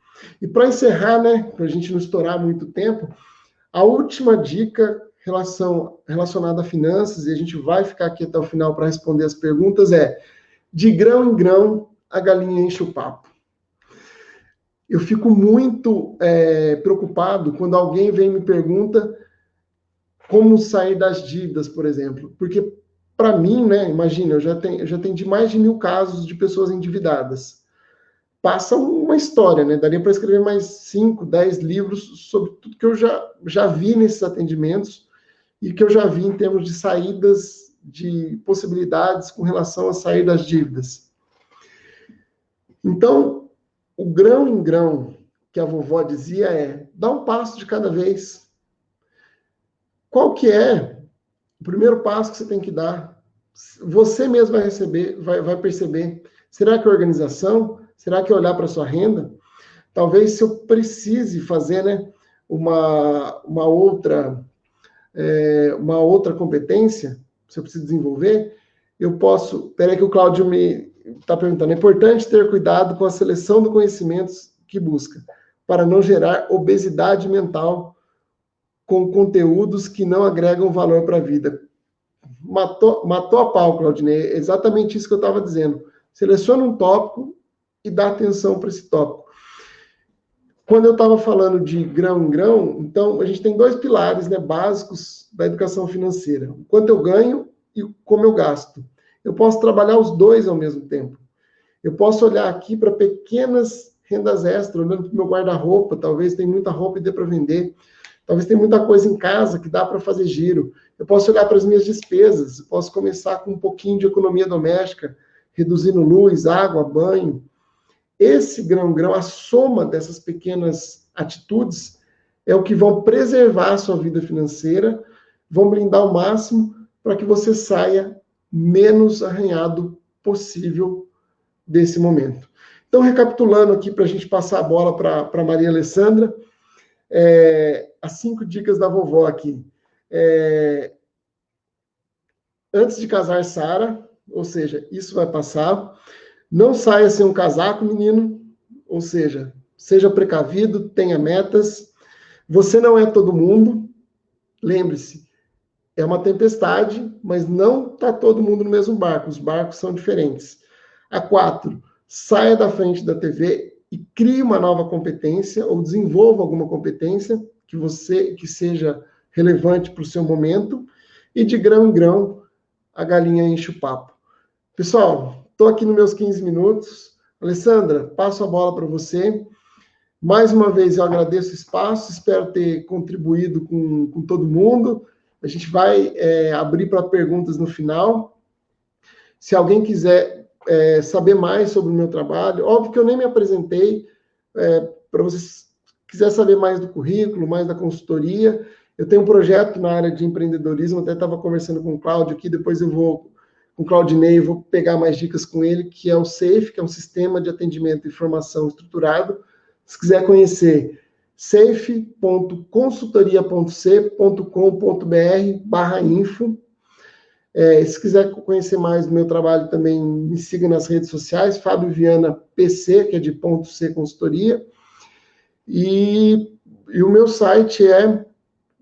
E para encerrar, né, para a gente não estourar muito tempo, a última dica relacionada a finanças, e a gente vai ficar aqui até o final para responder as perguntas, é: de grão em grão, a galinha enche o papo. Eu fico muito preocupado quando alguém vem e me pergunta como sair das dívidas, por exemplo. Porque, para mim, né, imagina, eu já atendi mais de 1.000 casos de pessoas endividadas. Passa uma história, né? Daria para escrever mais 5, 10 livros sobre tudo que eu já vi nesses atendimentos e que eu já vi em termos de saídas, de possibilidades com relação a sair das dívidas. Então, o grão em grão que a vovó dizia é: dá um passo de cada vez. Qual que é o primeiro passo que você tem que dar? Você mesmo vai perceber. Será que é organização? Será que é olhar para a sua renda? Talvez se eu precise fazer, né, uma outra competência, se eu preciso desenvolver, eu posso... Peraí que o Cláudio me está perguntando. É importante ter cuidado com a seleção de conhecimentos que busca, para não gerar obesidade mental com conteúdos que não agregam valor para a vida. Matou a pau, Claudinei. É exatamente isso que eu estava dizendo. Seleciona um tópico e dá atenção para esse tópico. Quando eu estava falando de grão em grão, então, a gente tem 2 pilares, né, básicos da educação financeira: o quanto eu ganho e como eu gasto. Eu posso trabalhar os 2 ao mesmo tempo. Eu posso olhar aqui para pequenas rendas extras, olhando para o meu guarda-roupa, talvez tem muita roupa e dê para vender. Talvez tem muita coisa em casa que dá para fazer giro. Eu posso olhar para as minhas despesas, eu posso começar com um pouquinho de economia doméstica, reduzindo luz, água, banho. Esse grão-grão, a soma dessas pequenas atitudes, é o que vão preservar a sua vida financeira, vão blindar ao máximo para que você saia menos arranhado possível desse momento. Então, recapitulando aqui, para a gente passar a bola para Maria Alessandra, as 5 dicas da vovó aqui. Antes de casar, Sara, ou seja, isso vai passar. Não saia sem um casaco, menino, ou seja precavido, tenha metas. Você não é todo mundo, lembre-se, é uma tempestade, mas não está todo mundo no mesmo barco, os barcos são diferentes. A 4, saia da frente da TV e crie uma nova competência, ou desenvolva alguma competência que seja relevante para o seu momento, e de grão em grão, a galinha enche o papo. Pessoal, estou aqui nos meus 15 minutos. Alessandra, passo a bola para você. Mais uma vez, eu agradeço o espaço, espero ter contribuído com todo mundo. A gente vai abrir para perguntas no final. Se alguém quiser saber mais sobre o meu trabalho, óbvio que eu nem me apresentei, para vocês quiser saber mais do currículo, mais da consultoria, eu tenho um projeto na área de empreendedorismo, até estava conversando com o Cláudio aqui, depois eu vou com o Claudinei, vou pegar mais dicas com ele, que é o SAFE, que é um sistema de atendimento e formação estruturado. Se quiser conhecer, safe.consultoria.c.com.br/info. Se quiser conhecer mais do meu trabalho, também me siga nas redes sociais, Fábio Viana PC, que é de .c consultoria. E o meu site é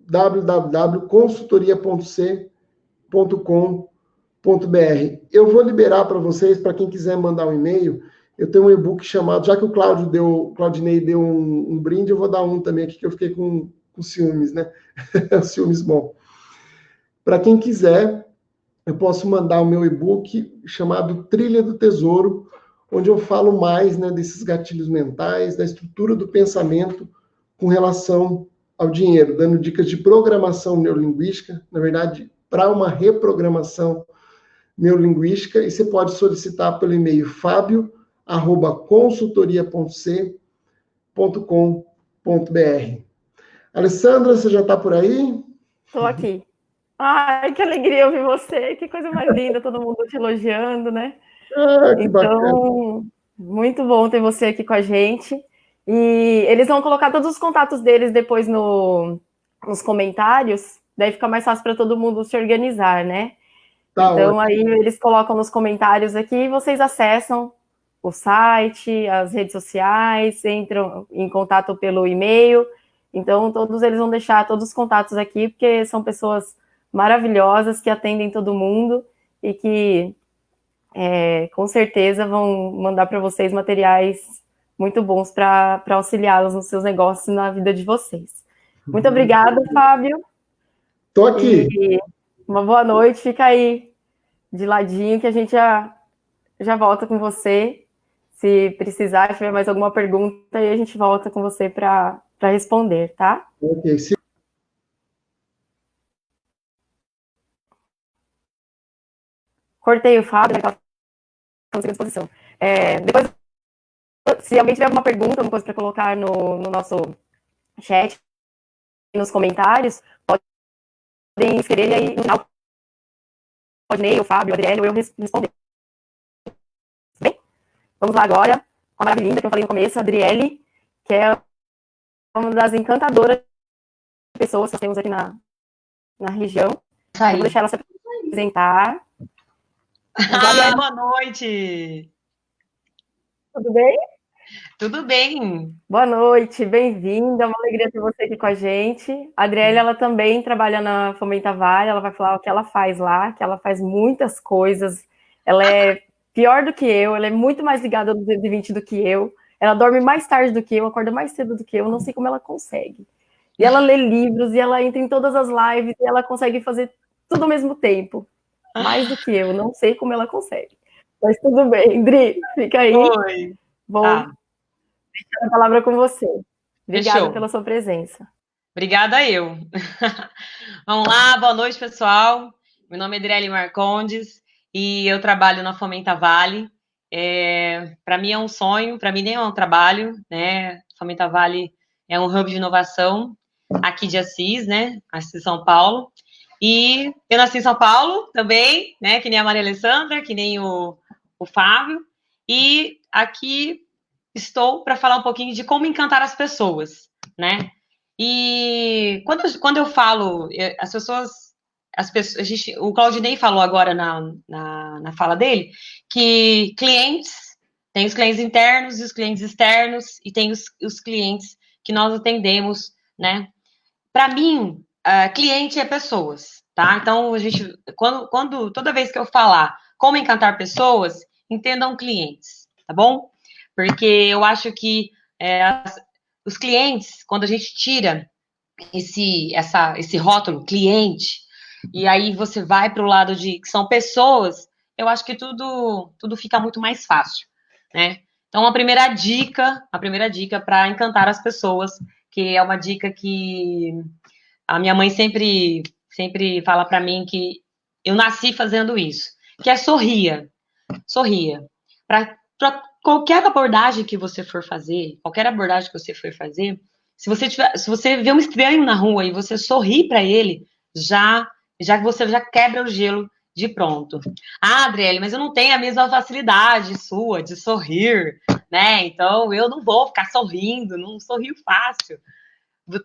www.consultoria.c.com.br. Eu vou liberar para vocês, para quem quiser mandar um e-mail, eu tenho um e-book chamado, já que o Claudinei deu um brinde, eu vou dar um também aqui, que eu fiquei com ciúmes, né? Ciúmes bom. Para quem quiser, eu posso mandar o meu e-book chamado Trilha do Tesouro, onde eu falo mais, né, desses gatilhos mentais, da estrutura do pensamento com relação ao dinheiro, dando dicas de programação neurolinguística, na verdade, para uma reprogramação neurolinguística, e você pode solicitar pelo e-mail fabio@consultoria.c.com.br. Alessandra, você já está por aí? Estou aqui. Ai, que alegria ouvir você, que coisa mais linda, todo mundo te elogiando, né? Ah, que bacana. Então, muito bom ter você aqui com a gente. E eles vão colocar todos os contatos deles depois nos comentários, daí fica mais fácil para todo mundo se organizar, né? Tá Então, ótimo. aí eles colocam nos comentários aqui e vocês acessam o site, as redes sociais, entram em contato pelo e-mail. Então, todos eles vão deixar todos os contatos aqui, porque são pessoas maravilhosas que atendem todo mundo e que com certeza vão mandar para vocês materiais muito bons para auxiliá-los nos seus negócios e na vida de vocês. Muito obrigada, Fábio. Tô aqui. E uma boa noite. Fica aí de ladinho que a gente já volta com você. Se precisar, tiver mais alguma pergunta, aí a gente volta com você para responder, tá? Ok. Cortei o Fábio, né? À disposição. Depois, se alguém tiver alguma pergunta, alguma coisa para colocar no nosso chat, nos comentários, podem escrever aí no final. Claudinei, o Fábio, a Adriele, ou eu responder. Bem, vamos lá agora com a maravilhinda que eu falei no começo, a Adriele, que é uma das encantadoras pessoas que nós temos aqui na região. Vou deixar ela se apresentar. Boa noite! Tudo bem? Tudo bem. Boa noite, bem-vinda, é uma alegria ter você aqui com a gente. A Adriele, ela também trabalha na Fomenta Vale, ela vai falar o que ela faz lá, que ela faz muitas coisas, ela é pior do que eu, ela é muito mais ligada ao 220 do que eu, ela dorme mais tarde do que eu, acorda mais cedo do que eu, não sei como ela consegue. E ela lê livros, e ela entra em todas as lives, e ela consegue fazer tudo ao mesmo tempo, mais do que eu, não sei como ela consegue. Mas tudo bem, Dri, fica aí. Oi. Vou deixar a palavra com você. Obrigada Fechou. pela sua presença. Obrigada eu. Vamos lá, boa noite, pessoal. Meu nome é Adriele Marcondes e eu trabalho na Fomenta Vale. Para mim é um sonho, para mim nem é um trabalho, né? Fomenta Vale é um hub de inovação aqui de Assis, né? Assis de São Paulo. E eu nasci em São Paulo também, né? Que nem a Maria Alessandra, que nem o Fábio. E aqui estou para falar um pouquinho de como encantar as pessoas, né? E quando eu falo, as pessoas, o Claudinei falou agora na fala dele, que tem os clientes internos e os clientes externos, e tem os clientes que nós atendemos, né? Para mim, cliente é pessoas, tá? Então, toda vez que eu falar como encantar pessoas, entendam clientes, tá bom? Porque eu acho que os clientes, quando a gente tira esse rótulo, cliente, e aí você vai para o lado de que são pessoas, eu acho que tudo fica muito mais fácil, né? Então, a primeira dica para encantar as pessoas, que é uma dica que a minha mãe sempre fala para mim que eu nasci fazendo isso, que é sorria. Sorria. Para qualquer abordagem que você for fazer, se você vê um estranho na rua e você sorrir para ele, você já quebra o gelo de pronto. Ah, Adriele, mas eu não tenho a mesma facilidade sua de sorrir, né? Então eu não vou ficar sorrindo, não sorrio fácil. Vou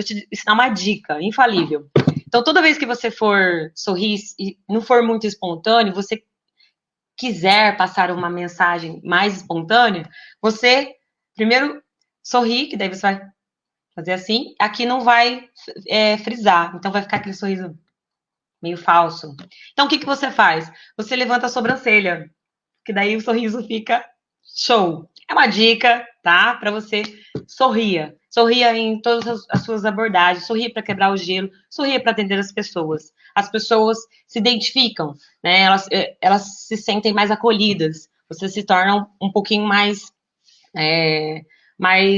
te ensinar uma dica infalível. Então, toda vez que você for sorrir e não for muito espontâneo, você quiser passar uma mensagem mais espontânea, você primeiro sorri, que daí você vai fazer assim, aqui não vai frisar, então vai ficar aquele sorriso meio falso. Então, o que você faz? Você levanta a sobrancelha, que daí o sorriso fica show. É uma dica, tá? Para você sorria. Sorria em todas as suas abordagens, sorria para quebrar o gelo, sorria para atender as pessoas. As pessoas se identificam, né? Elas se sentem mais acolhidas. Você se torna um pouquinho mais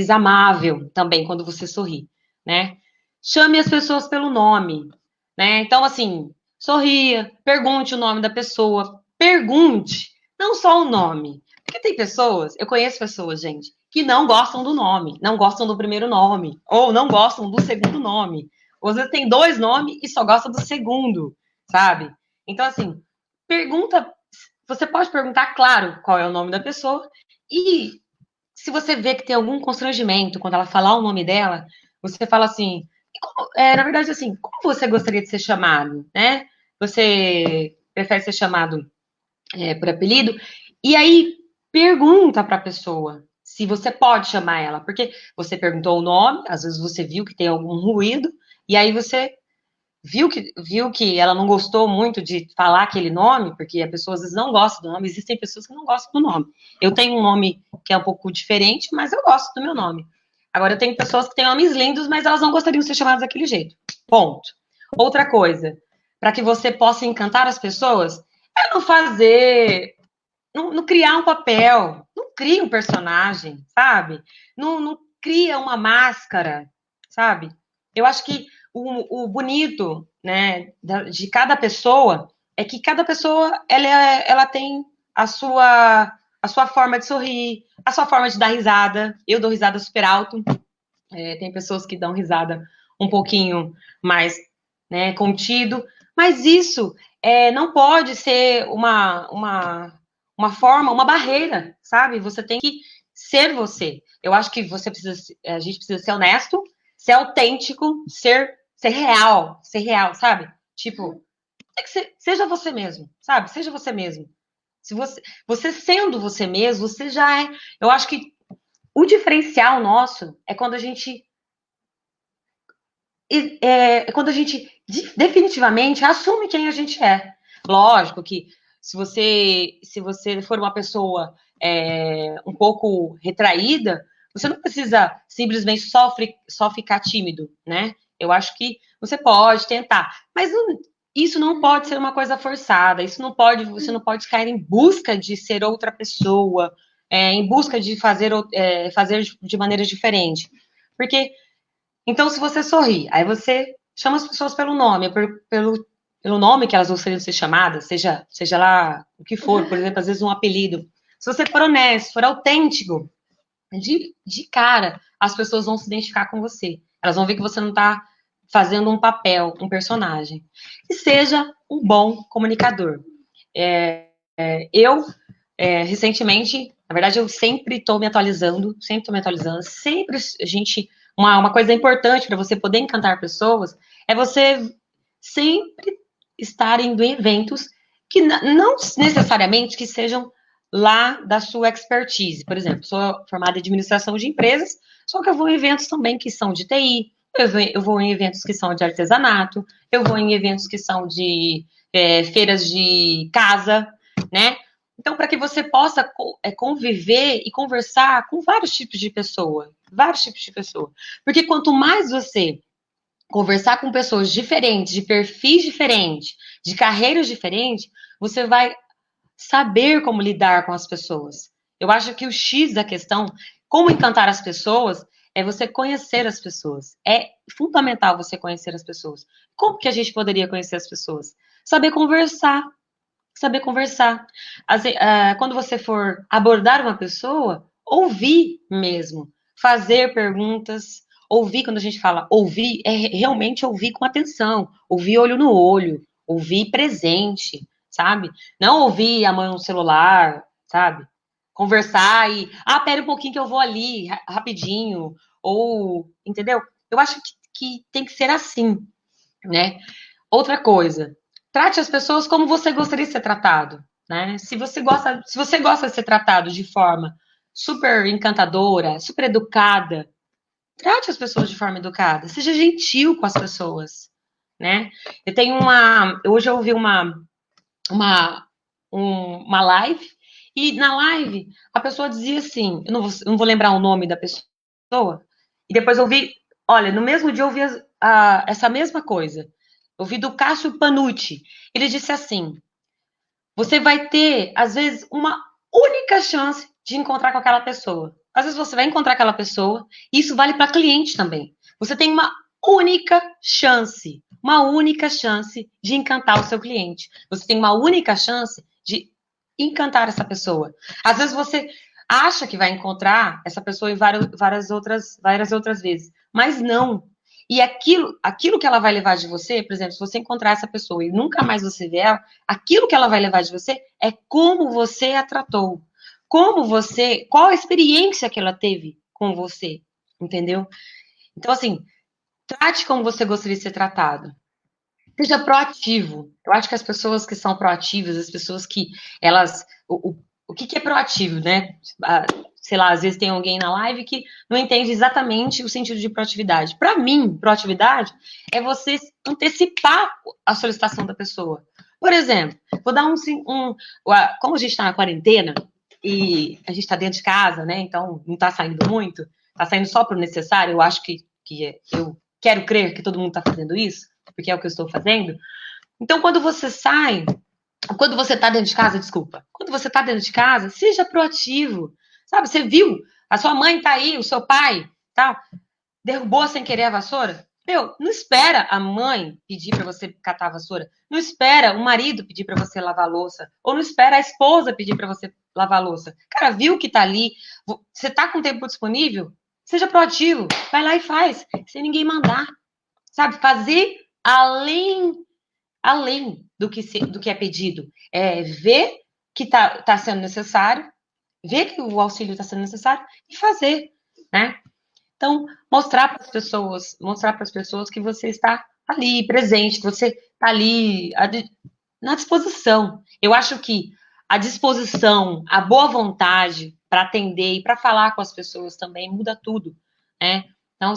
amável também quando você sorri, né? chame as pessoas pelo nome, né? Então, assim, sorria, pergunte o nome da pessoa, pergunte, não só o nome. Porque tem pessoas, eu conheço pessoas, gente, que não gostam do nome, não gostam do primeiro nome, ou não gostam do segundo nome. Ou às vezes tem 2 nomes e só gosta do segundo, sabe? Então, assim, pergunta, você pode perguntar, claro, qual é o nome da pessoa, e se você vê que tem algum constrangimento quando ela falar o nome dela, você fala assim, na verdade, assim, como você gostaria de ser chamado, né? Você prefere ser chamado por apelido? E aí, pergunta para a pessoa se você pode chamar ela, porque você perguntou o nome, às vezes você viu que tem algum ruído, e aí você viu que ela não gostou muito de falar aquele nome, porque a pessoa às vezes não gosta do nome, existem pessoas que não gostam do nome. Eu tenho um nome que é um pouco diferente, mas eu gosto do meu nome. Agora, eu tenho pessoas que têm nomes lindos, mas elas não gostariam de ser chamadas daquele jeito. Ponto. Outra coisa, para que você possa encantar as pessoas, é não fazer, não criar um papel, não cria um personagem, sabe? Não cria uma máscara, sabe? Eu acho que o bonito, né, de cada pessoa é que cada pessoa ela tem a sua forma de sorrir, a sua forma de dar risada. Eu dou risada super alto. Tem pessoas que dão risada um pouquinho mais, né, contido, mas isso não pode ser uma forma, uma barreira, sabe? Você tem que ser você. Eu acho que a gente precisa ser honesto, ser autêntico, ser real, sabe? Tipo, tem que seja você mesmo, sabe? Seja você mesmo. Se você sendo você mesmo, você já é. Eu acho que o diferencial nosso é quando a gente definitivamente assume quem a gente é. Lógico que se você for uma pessoa um pouco retraída, você não precisa simplesmente só ficar tímido, né? Eu acho que você pode tentar, mas isso não pode ser uma coisa forçada. Você não pode cair em busca de ser outra pessoa, em busca de fazer de maneira diferente, porque então, se você sorri, aí você chama as pessoas pelo nome, pelo nome que elas gostariam de ser chamadas, seja lá o que for, por exemplo, às vezes um apelido. Se você for honesto, for autêntico, de cara, as pessoas vão se identificar com você. Elas vão ver que você não está fazendo um papel, um personagem. E seja um bom comunicador. Eu, recentemente, na verdade, eu sempre estou me atualizando, sempre a gente. Uma coisa importante para você poder encantar pessoas é você sempre estar indo em eventos que não necessariamente que sejam lá da sua expertise. Por exemplo, sou formada em administração de empresas, só que eu vou em eventos também que são de TI, eu vou em eventos que são de artesanato, eu vou em eventos que são de feiras de casa, né? Então, para que você possa conviver e conversar com vários tipos de pessoa. Porque quanto mais você conversar com pessoas diferentes, de perfis diferentes, de carreiras diferentes, você vai saber como lidar com as pessoas. Eu acho que o X da questão, como encantar as pessoas, é você conhecer as pessoas. É fundamental você conhecer as pessoas. Como que a gente poderia conhecer as pessoas? Saber conversar. Quando você for abordar uma pessoa, ouvir mesmo, fazer perguntas, ouvir, quando a gente fala ouvir, é realmente ouvir com atenção, ouvir olho no olho, ouvir presente, sabe? Não ouvir a mão no celular, sabe? Conversar e, pera um pouquinho que eu vou ali, rapidinho, ou, entendeu? Eu acho que tem que ser assim, né? Outra coisa, trate as pessoas como você gostaria de ser tratado, né? Se você gosta de ser tratado de forma super encantadora, super educada, trate as pessoas de forma educada, seja gentil com as pessoas, né? Hoje eu ouvi uma live, e na live a pessoa dizia assim, eu não vou lembrar o nome da pessoa, e depois eu vi, olha, no mesmo dia eu ouvi essa mesma coisa. Eu vi do Cássio Panucci. Ele disse assim: você vai ter, às vezes, uma única chance de encontrar com aquela pessoa. Às vezes você vai encontrar aquela pessoa, e isso vale para cliente também. Você tem uma única chance. Uma única chance de encantar o seu cliente. Você tem uma única chance de encantar essa pessoa. Às vezes você acha que vai encontrar essa pessoa em várias outras vezes, mas não. E aquilo que ela vai levar de você, por exemplo, se você encontrar essa pessoa e nunca mais você vê ela, aquilo que ela vai levar de você é como você a tratou. Qual a experiência que ela teve com você, entendeu? Então, assim, trate como você gostaria de ser tratado. Seja proativo. Eu acho que as pessoas que são proativas, as pessoas que elas... O que é proativo, né? Sei lá, às vezes tem alguém na live que não entende exatamente o sentido de proatividade. Para mim, proatividade é você antecipar a solicitação da pessoa. Por exemplo, vou dar como a gente está na quarentena e a gente está dentro de casa, né? Então não está saindo muito, está saindo só para o necessário. Eu acho que eu quero crer que todo mundo está fazendo isso, porque é o que eu estou fazendo. Então, quando você está dentro de casa, quando você está dentro de casa, seja proativo, sabe? Você viu, a sua mãe tá aí, o seu pai, tá? Derrubou sem querer a vassoura. Não espera a mãe pedir para você catar a vassoura, não espera o marido pedir para você lavar a louça, ou não espera a esposa pedir para você lavar a louça. Cara, viu que tá ali, você tá com tempo disponível? Seja proativo, vai lá e faz, sem ninguém mandar, sabe? Fazer além do que é pedido. Ver que tá sendo necessário, ver que o auxílio está sendo necessário e fazer, né? Então, mostrar para as pessoas que você está ali, presente, que você está ali na disposição. Eu acho que a disposição, a boa vontade para atender e para falar com as pessoas também muda tudo, né? Então,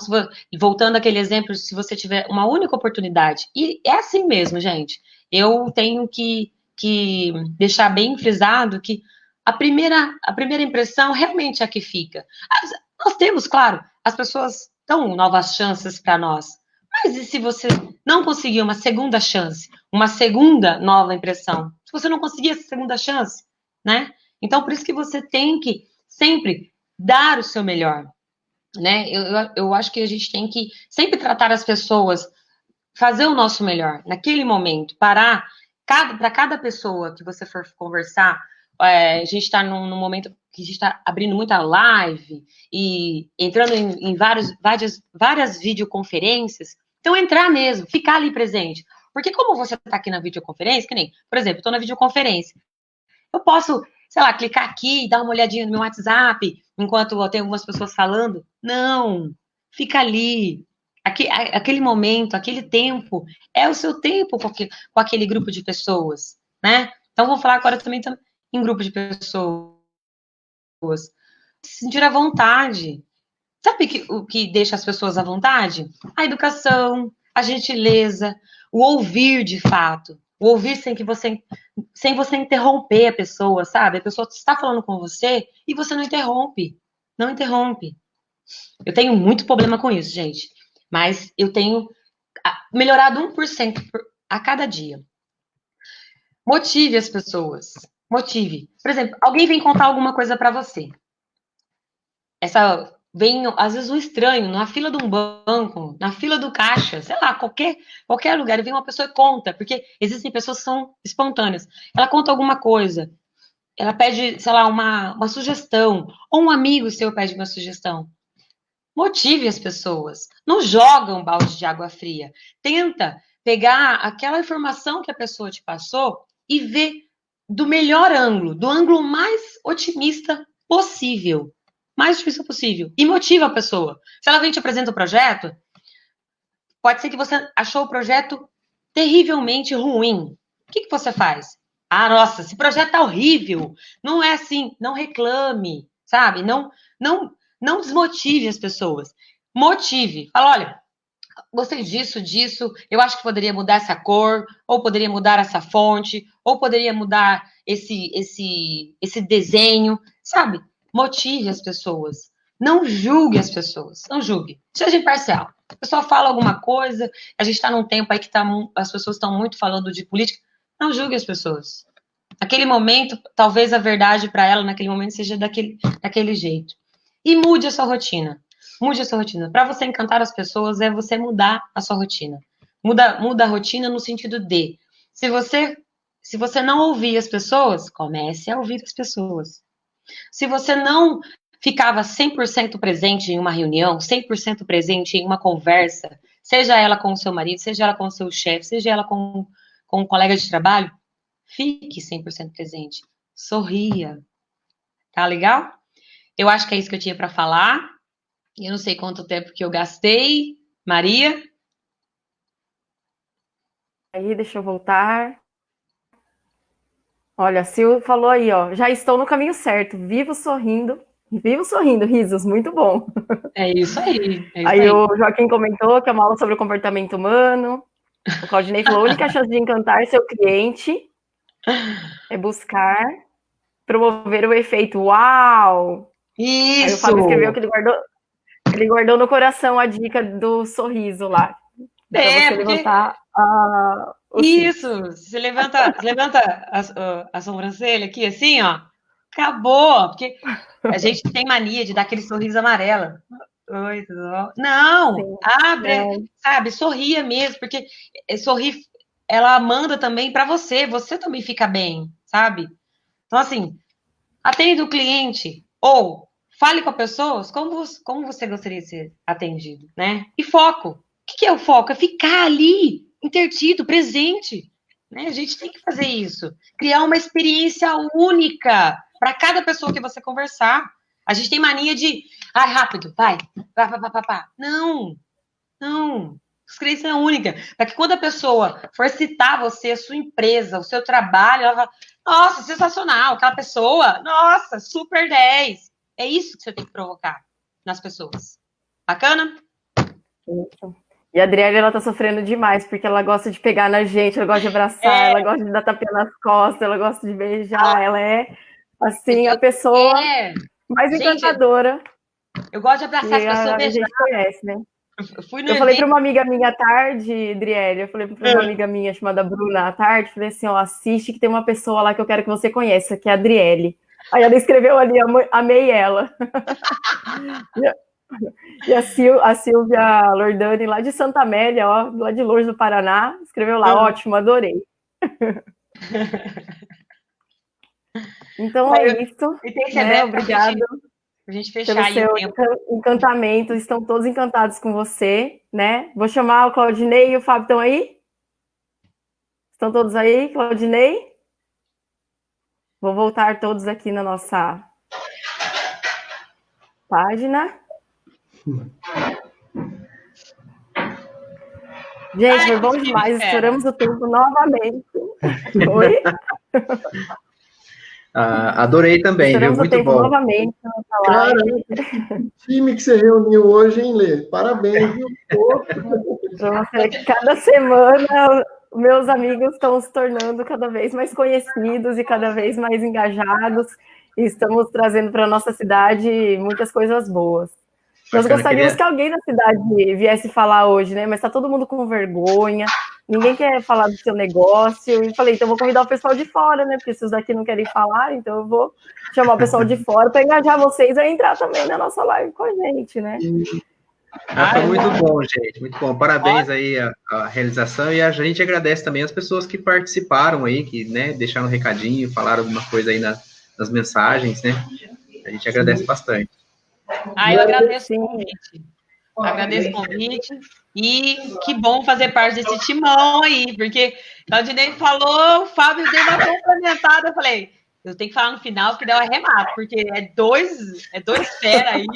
voltando àquele exemplo, se você tiver uma única oportunidade, e é assim mesmo, gente, eu tenho que deixar bem frisado que a primeira impressão realmente é a que fica. Nós temos, claro, as pessoas dão novas chances para nós, mas e se você não conseguir uma segunda chance, uma segunda nova impressão? Se você não conseguir essa segunda chance, né? Então, por isso que você tem que sempre dar o seu melhor, né? Eu acho que a gente tem que sempre tratar as pessoas, fazer o nosso melhor naquele momento, parar para cada pessoa que você for conversar. A gente está num momento que a gente está abrindo muita live e entrando em várias videoconferências. Então, entrar mesmo, ficar ali presente. Porque como você está aqui na videoconferência, que nem, por exemplo, estou na videoconferência, eu posso, sei lá, clicar aqui, dar uma olhadinha no meu WhatsApp, enquanto eu tenho algumas pessoas falando. Não, fica ali. Aquele momento, aquele tempo, é o seu tempo com aquele grupo de pessoas, né? Então, vou falar agora também em grupo de pessoas. Se sentir à vontade. Sabe o que deixa as pessoas à vontade? A educação, a gentileza, o ouvir de fato. O ouvir sem você interromper a pessoa, sabe? A pessoa está falando com você e você não interrompe. Não interrompe. Eu tenho muito problema com isso, gente. Mas eu tenho melhorado 1% a cada dia. Motive as pessoas. Motive. Por exemplo, alguém vem contar alguma coisa para você. Vem, às vezes, um estranho na fila de um banco, na fila do caixa, sei lá, qualquer lugar, vem uma pessoa e conta, porque existem pessoas que são espontâneas. Ela conta alguma coisa, ela pede, sei lá, uma sugestão, ou um amigo seu pede uma sugestão. Motive as pessoas. Não joga um balde de água fria. Tenta pegar aquela informação que a pessoa te passou e ver do melhor ângulo, do ângulo mais otimista possível. Mais difícil possível. E motiva a pessoa. Se ela vem te apresenta o projeto, pode ser que você achou o projeto terrivelmente ruim. O que você faz? Ah, nossa, esse projeto tá horrível. Não é assim, não reclame, sabe? Não desmotive as pessoas. Motive. Fala, olha, gostei disso, eu acho que poderia mudar essa cor, ou poderia mudar essa fonte, ou poderia mudar esse desenho, sabe? Motive as pessoas. Não julgue as pessoas. Não julgue. Seja imparcial. A pessoa fala alguma coisa, a gente está num tempo aí que as pessoas estão muito falando de política. Não julgue as pessoas. Naquele momento, talvez a verdade para ela naquele momento seja daquele jeito. E mude a sua rotina. Mude a sua rotina. Para você encantar as pessoas, é você mudar a sua rotina. Muda a rotina no sentido de, se você não ouvir as pessoas, comece a ouvir as pessoas. Se você não ficava 100% presente em uma reunião, 100% presente em uma conversa, seja ela com o seu marido, seja ela com o seu chefe, seja ela com um colega de trabalho, fique 100% presente. Sorria. Tá legal? Eu acho que é isso que eu tinha para falar. Eu não sei quanto tempo que eu gastei. Maria? Aí, deixa eu voltar. Olha, a Sil falou aí, ó, já estou no caminho certo, vivo sorrindo, risos, muito bom. É isso aí. Aí o Joaquim comentou que é uma aula sobre o comportamento humano. O Claudinei falou, a única chance de encantar seu cliente é buscar promover o efeito. Uau! Isso! Aí o Fábio escreveu que ele guardou no coração a dica do sorriso lá. Pra você levantar Isso! Você levanta a sobrancelha aqui, assim, ó. Acabou! Porque a gente tem mania de dar aquele sorriso amarelo. Oi, tudo bom? Não! Sim, Abre, sabe? Sorria mesmo, porque sorrir, ela manda também para você. Você também fica bem, sabe? Então, assim, atenda o cliente ou fale com as pessoas como você gostaria de ser atendido, né? E foco. O que é o foco? É ficar ali, intertido, presente. Né? A gente tem que fazer isso. Criar uma experiência única para cada pessoa que você conversar. A gente tem mania de, rápido, vai. Não. Experiência única. Para que quando a pessoa for citar você, a sua empresa, o seu trabalho, ela fala, nossa, sensacional, aquela pessoa, nossa, super 10. É isso que você tem que provocar nas pessoas. Bacana? Isso. E a Adriele, ela tá sofrendo demais, porque ela gosta de pegar na gente, ela gosta de abraçar, ela gosta de dar tapinha nas costas, ela gosta de beijar, ela é, assim, a pessoa mais encantadora. Eu gosto de abraçar as pessoas, a gente conhece, né? Eu falei para uma amiga minha à tarde, Adriele, eu falei para uma amiga minha chamada Bruna à tarde, falei assim, ó, assiste que tem uma pessoa lá que eu quero que você conheça, que é a Adriele. Aí ela escreveu ali, amei ela. E a Silvia Lordani, lá de Santa Amélia, ó, lá de longe do Paraná, escreveu lá, ótimo, adorei. Então é isso, né? Obrigada. A gente fechar aí o tempo. Encantamento, estão todos encantados com você, né? Vou chamar o Claudinei e o Fábio, estão aí? Estão todos aí, Claudinei? Vou voltar todos aqui na nossa página. Gente, foi bom demais, estouramos o tempo novamente. Oi? Adorei também, viu? Muito bom. Novamente, cara, o time que você reuniu hoje, hein, Lê? Parabéns, viu? Cada semana, meus amigos estão se tornando cada vez mais conhecidos e cada vez mais engajados. E estamos trazendo para a nossa cidade muitas coisas boas. Nós gostaríamos que alguém da cidade viesse falar hoje, né? Mas está todo mundo com vergonha, ninguém quer falar do seu negócio. E falei, então vou convidar o pessoal de fora, né? Porque os daqui não querem falar, então eu vou chamar o pessoal de fora para engajar vocês a entrar também na nossa live com a gente, né? Foi muito bom, gente, muito bom. Parabéns aí a realização e a gente agradece também as pessoas que participaram aí, que, né, deixaram um recadinho, falaram alguma coisa aí nas mensagens, né? A gente agradece bastante. Eu agradeço o convite. Agradeço o convite. E que bom fazer parte desse timão aí, porque Claudinei falou, o Fábio deu uma complementada, eu falei, eu tenho que falar no final, porque deu arremato, porque é dois fera aí.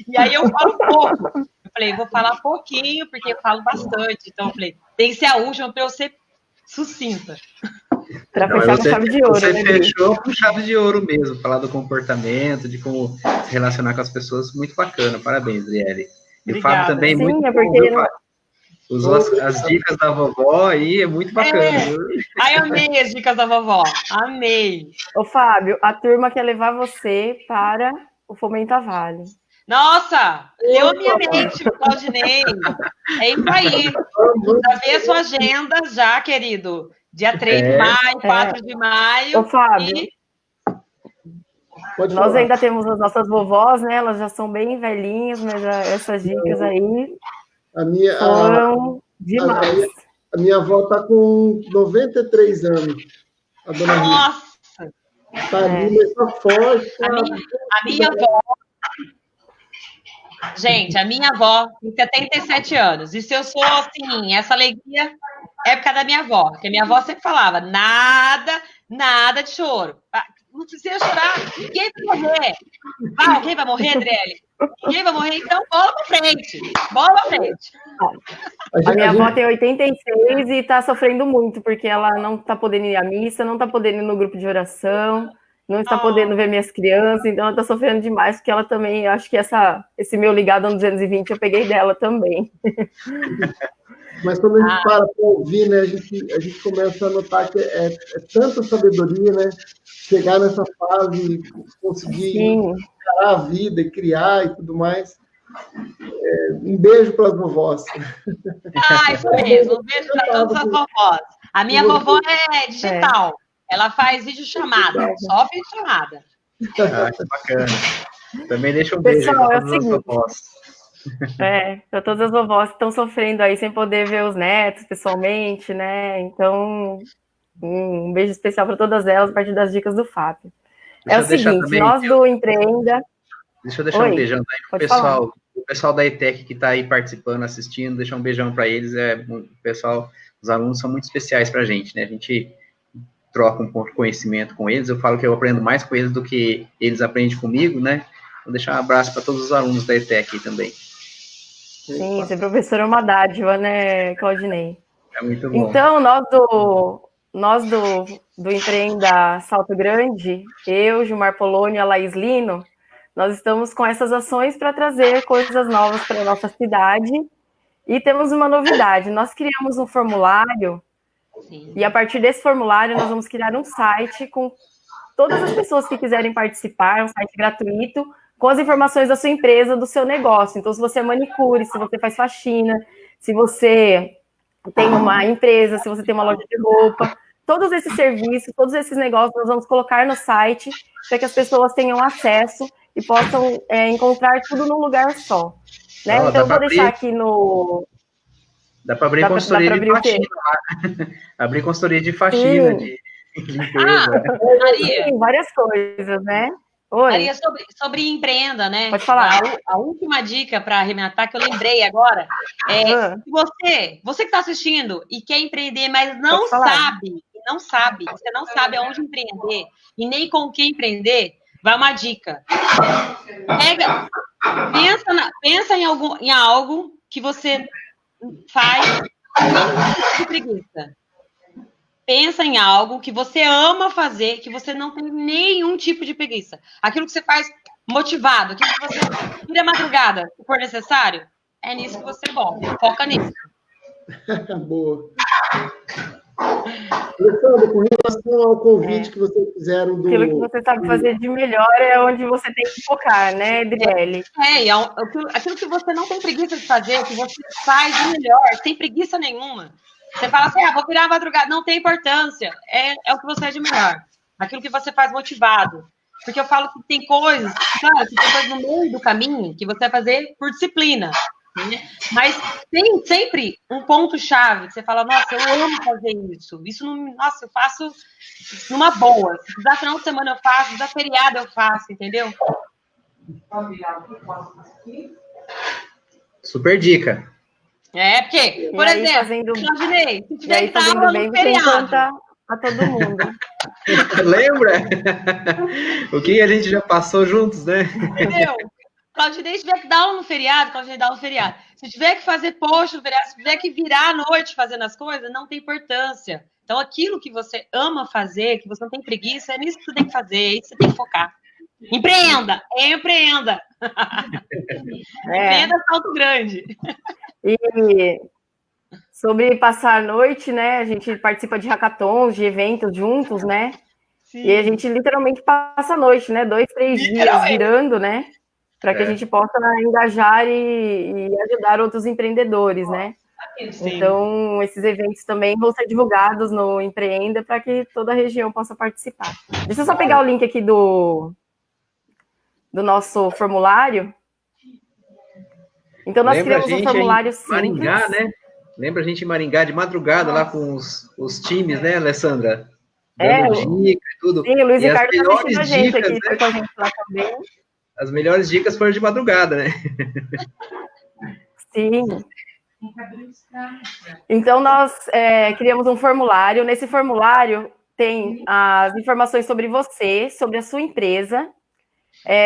E aí eu falo pouco. Eu falei, vou falar pouquinho, porque eu falo bastante. Então eu falei, tem que ser a última para eu ser sucinta. Para fechar com chave de ouro. Você fechou com chave de ouro mesmo, falar do comportamento, de como se relacionar com as pessoas, muito bacana. Parabéns, Adriele. E o Fábio também, muito bom, viu, Fábio? Usou as dicas da vovó aí, é muito bacana. Ai, amei as dicas da vovó, amei. Ô, Fábio, a turma quer levar você para o Fomenta Vale. Nossa, leu a minha mente, Claudinei. É isso aí. Já vê a sua agenda já, querido. Dia 3 de maio, 4 de maio. Ô, Fábio. Pode Nós falar. ainda temos as nossas vovós, né? Elas já são bem velhinhas, mas essas dicas aí foram demais. A minha avó está com 93 anos, a dona Rita. Nossa! Tá ali, mas tá forte. A minha avó... Gente, a minha avó tem 77 anos. E se eu sou, assim, essa alegria é por causa da minha avó. Porque a minha avó sempre falava, nada de choro. Não precisa chorar, ninguém vai morrer. Alguém vai morrer, Adriele? Ninguém vai morrer, então bola pra frente. Bola pra frente. A minha avó tem 86 e tá sofrendo muito, porque ela não tá podendo ir à missa, não tá podendo ir no grupo de oração, não está podendo ver minhas crianças, então ela tá sofrendo demais, porque ela também, acho que esse meu ligado no 220 eu peguei dela também. Mas quando a gente para ouvir, né, a gente começa a notar que é tanta sabedoria, né? Chegar nessa fase, conseguir encarar a vida e criar e tudo mais. Um beijo para as vovós. Isso mesmo. Um beijo para todas as vovós. A minha vovó é digital. Ela faz videochamada. Só videochamada. Que bacana. Também deixa um beijo para todas as vovós. Para todas as vovós que estão sofrendo aí sem poder ver os netos pessoalmente, né? Então, um beijo especial para todas elas a partir das dicas do Fábio. É o seguinte, também, nós do Empreenda... Deixa eu deixar um beijão aí pro pessoal, o pessoal da ETEC que está aí participando, assistindo, deixar um beijão para eles. O pessoal, os alunos são muito especiais para a gente, né? A gente troca um pouco de conhecimento com eles. Eu falo que eu aprendo mais com eles do que eles aprendem comigo, né? Vou deixar um abraço para todos os alunos da ETEC também. Sim, ser professor é uma dádiva, né, Claudinei? É muito bom. Então, nós do Empreenda Salto Grande, eu, Gilmar Polônio e a Laís Lino, nós estamos com essas ações para trazer coisas novas para a nossa cidade e temos uma novidade. Nós criamos um formulário e a partir desse formulário nós vamos criar um site com todas as pessoas que quiserem participar, um site gratuito, com as informações da sua empresa, do seu negócio. Então, se você é manicure, se você faz faxina, se você tem uma empresa, se você tem uma loja de roupa, todos esses serviços, todos esses negócios nós vamos colocar no site para que as pessoas tenham acesso e possam encontrar tudo num lugar só. Né? Então, eu vou deixar aqui no... Dá para abrir consultoria de faxina. Abrir consultoria de faxina, de limpeza. Maria. Sim, várias coisas, né? Oi. Maria, sobre empreenda, né? Pode falar. A última dica para arrematar que eu lembrei agora é você que está assistindo e quer empreender, mas não sabe, você não sabe aonde empreender e nem com o que empreender, vai uma dica. Pensa em algo que você faz sem preguiça. Pensa em algo que você ama fazer, que você não tem nenhum tipo de preguiça. Aquilo que você faz motivado, aquilo que você vira madrugada, se for necessário, é nisso que você é bom. Foca nisso. Boa. Alessandra, com relação ao convite que vocês fizeram do... Aquilo que você sabe fazer de melhor é onde você tem que focar, né, Adriele? Aquilo que você não tem preguiça de fazer, que você faz de melhor, sem preguiça nenhuma. Você fala assim, vou virar a madrugada. Não tem importância. É o que você é de melhor. Aquilo que você faz motivado. Porque eu falo que tem coisas, claro, que tem coisas no meio do caminho que você vai fazer por disciplina. Né? Mas tem sempre um ponto-chave que você fala, nossa, eu amo fazer isso. Isso, nossa, eu faço numa boa. Se precisar final de semana eu faço, se precisar feriado eu faço, entendeu? Super dica. Porque, por exemplo, Claudinei, se tiver que estar no feriado. A todo mundo. Lembra? O que a gente já passou juntos, né? Entendeu? Claudinei, se tiver que dar aula no feriado, Claudinei dá aula no feriado. Se tiver que fazer post no feriado, se tiver que virar à noite fazendo as coisas, não tem importância. Então, aquilo que você ama fazer, que você não tem preguiça, é nisso que você tem que fazer, é isso que você tem que focar. Empreenda! Empreenda Salto Grande. E sobre passar a noite, né? A gente participa de hackathons, de eventos juntos, né? Sim. E a gente literalmente passa a noite, né? 2, 3 dias virando, né? Para que a gente possa engajar e ajudar outros empreendedores, né? Sim. Então, esses eventos também vão ser divulgados no Empreenda para que toda a região possa participar. Deixa eu só pegar o link aqui do do nosso formulário. Então, nós criamos um formulário simples. Maringá, né? Lembra a gente em Maringá, de madrugada, lá com os times, né, Alessandra? Dando dica e tudo. Sim, o Luiz Ricardo tá assistindo a gente dicas, aqui, foi com a gente lá também. As melhores dicas foram de madrugada, né? Sim. Então, nós criamos um formulário. Nesse formulário tem as informações sobre você, sobre a sua empresa.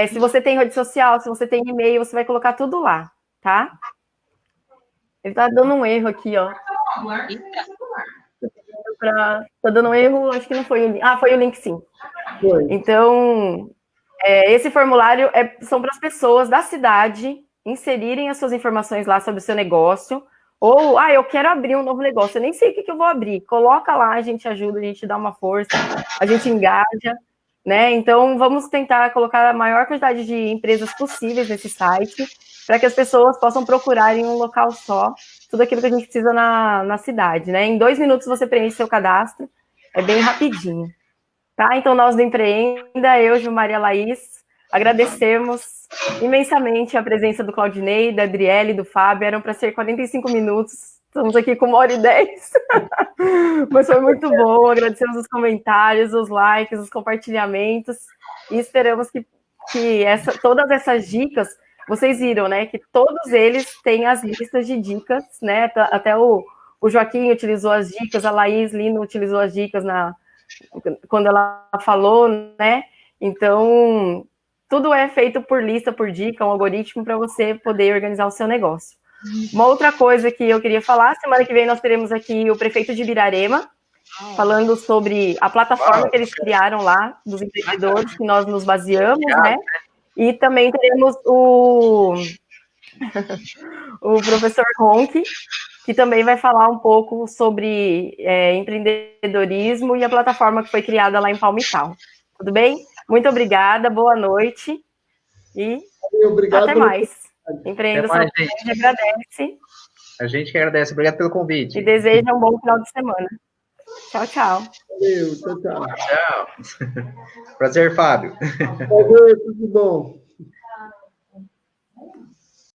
Se você tem rede social, se você tem e-mail, você vai colocar tudo lá, tá? Ele tá dando um erro aqui, ó. Tá dando um erro, acho que não foi o link. Ah, foi o link, sim. Foi. Então, esse formulário são para as pessoas da cidade inserirem as suas informações lá sobre o seu negócio. Ou, eu quero abrir um novo negócio, eu nem sei o que eu vou abrir. Coloca lá, a gente ajuda, a gente dá uma força, a gente engaja, né? Então, vamos tentar colocar a maior quantidade de empresas possíveis nesse site, para que as pessoas possam procurar em um local só tudo aquilo que a gente precisa na cidade, né? Em 2 minutos você preenche seu cadastro, é bem rapidinho. Tá? Então, nós do Empreenda, eu, Ju Maria Laís, agradecemos imensamente a presença do Claudinei, da Adriele, do Fábio. Eram para ser 45 minutos, estamos aqui com 1h10. Mas foi muito bom, agradecemos os comentários, os likes, os compartilhamentos, e esperamos que todas essas dicas, vocês viram, né, que todos eles têm as listas de dicas, né, até o Joaquim utilizou as dicas, a Laís Lino utilizou as dicas quando ela falou, né? Então, tudo é feito por lista, por dica, um algoritmo para você poder organizar o seu negócio. Uma outra coisa que eu queria falar, semana que vem nós teremos aqui o prefeito de Birarema, falando sobre a plataforma que eles criaram lá, dos empreendedores, que nós nos baseamos, né? E também teremos o professor Ronk, que também vai falar um pouco sobre empreendedorismo e a plataforma que foi criada lá em Palmital. Tudo bem? Muito obrigada, boa noite e até mais. Empreenda Só Grande agradece. A gente que agradece. Obrigado pelo convite. E deseja um bom final de semana. Tchau, tchau. Valeu, tchau. Tchau. Prazer, Fábio. Prazer, tudo bom.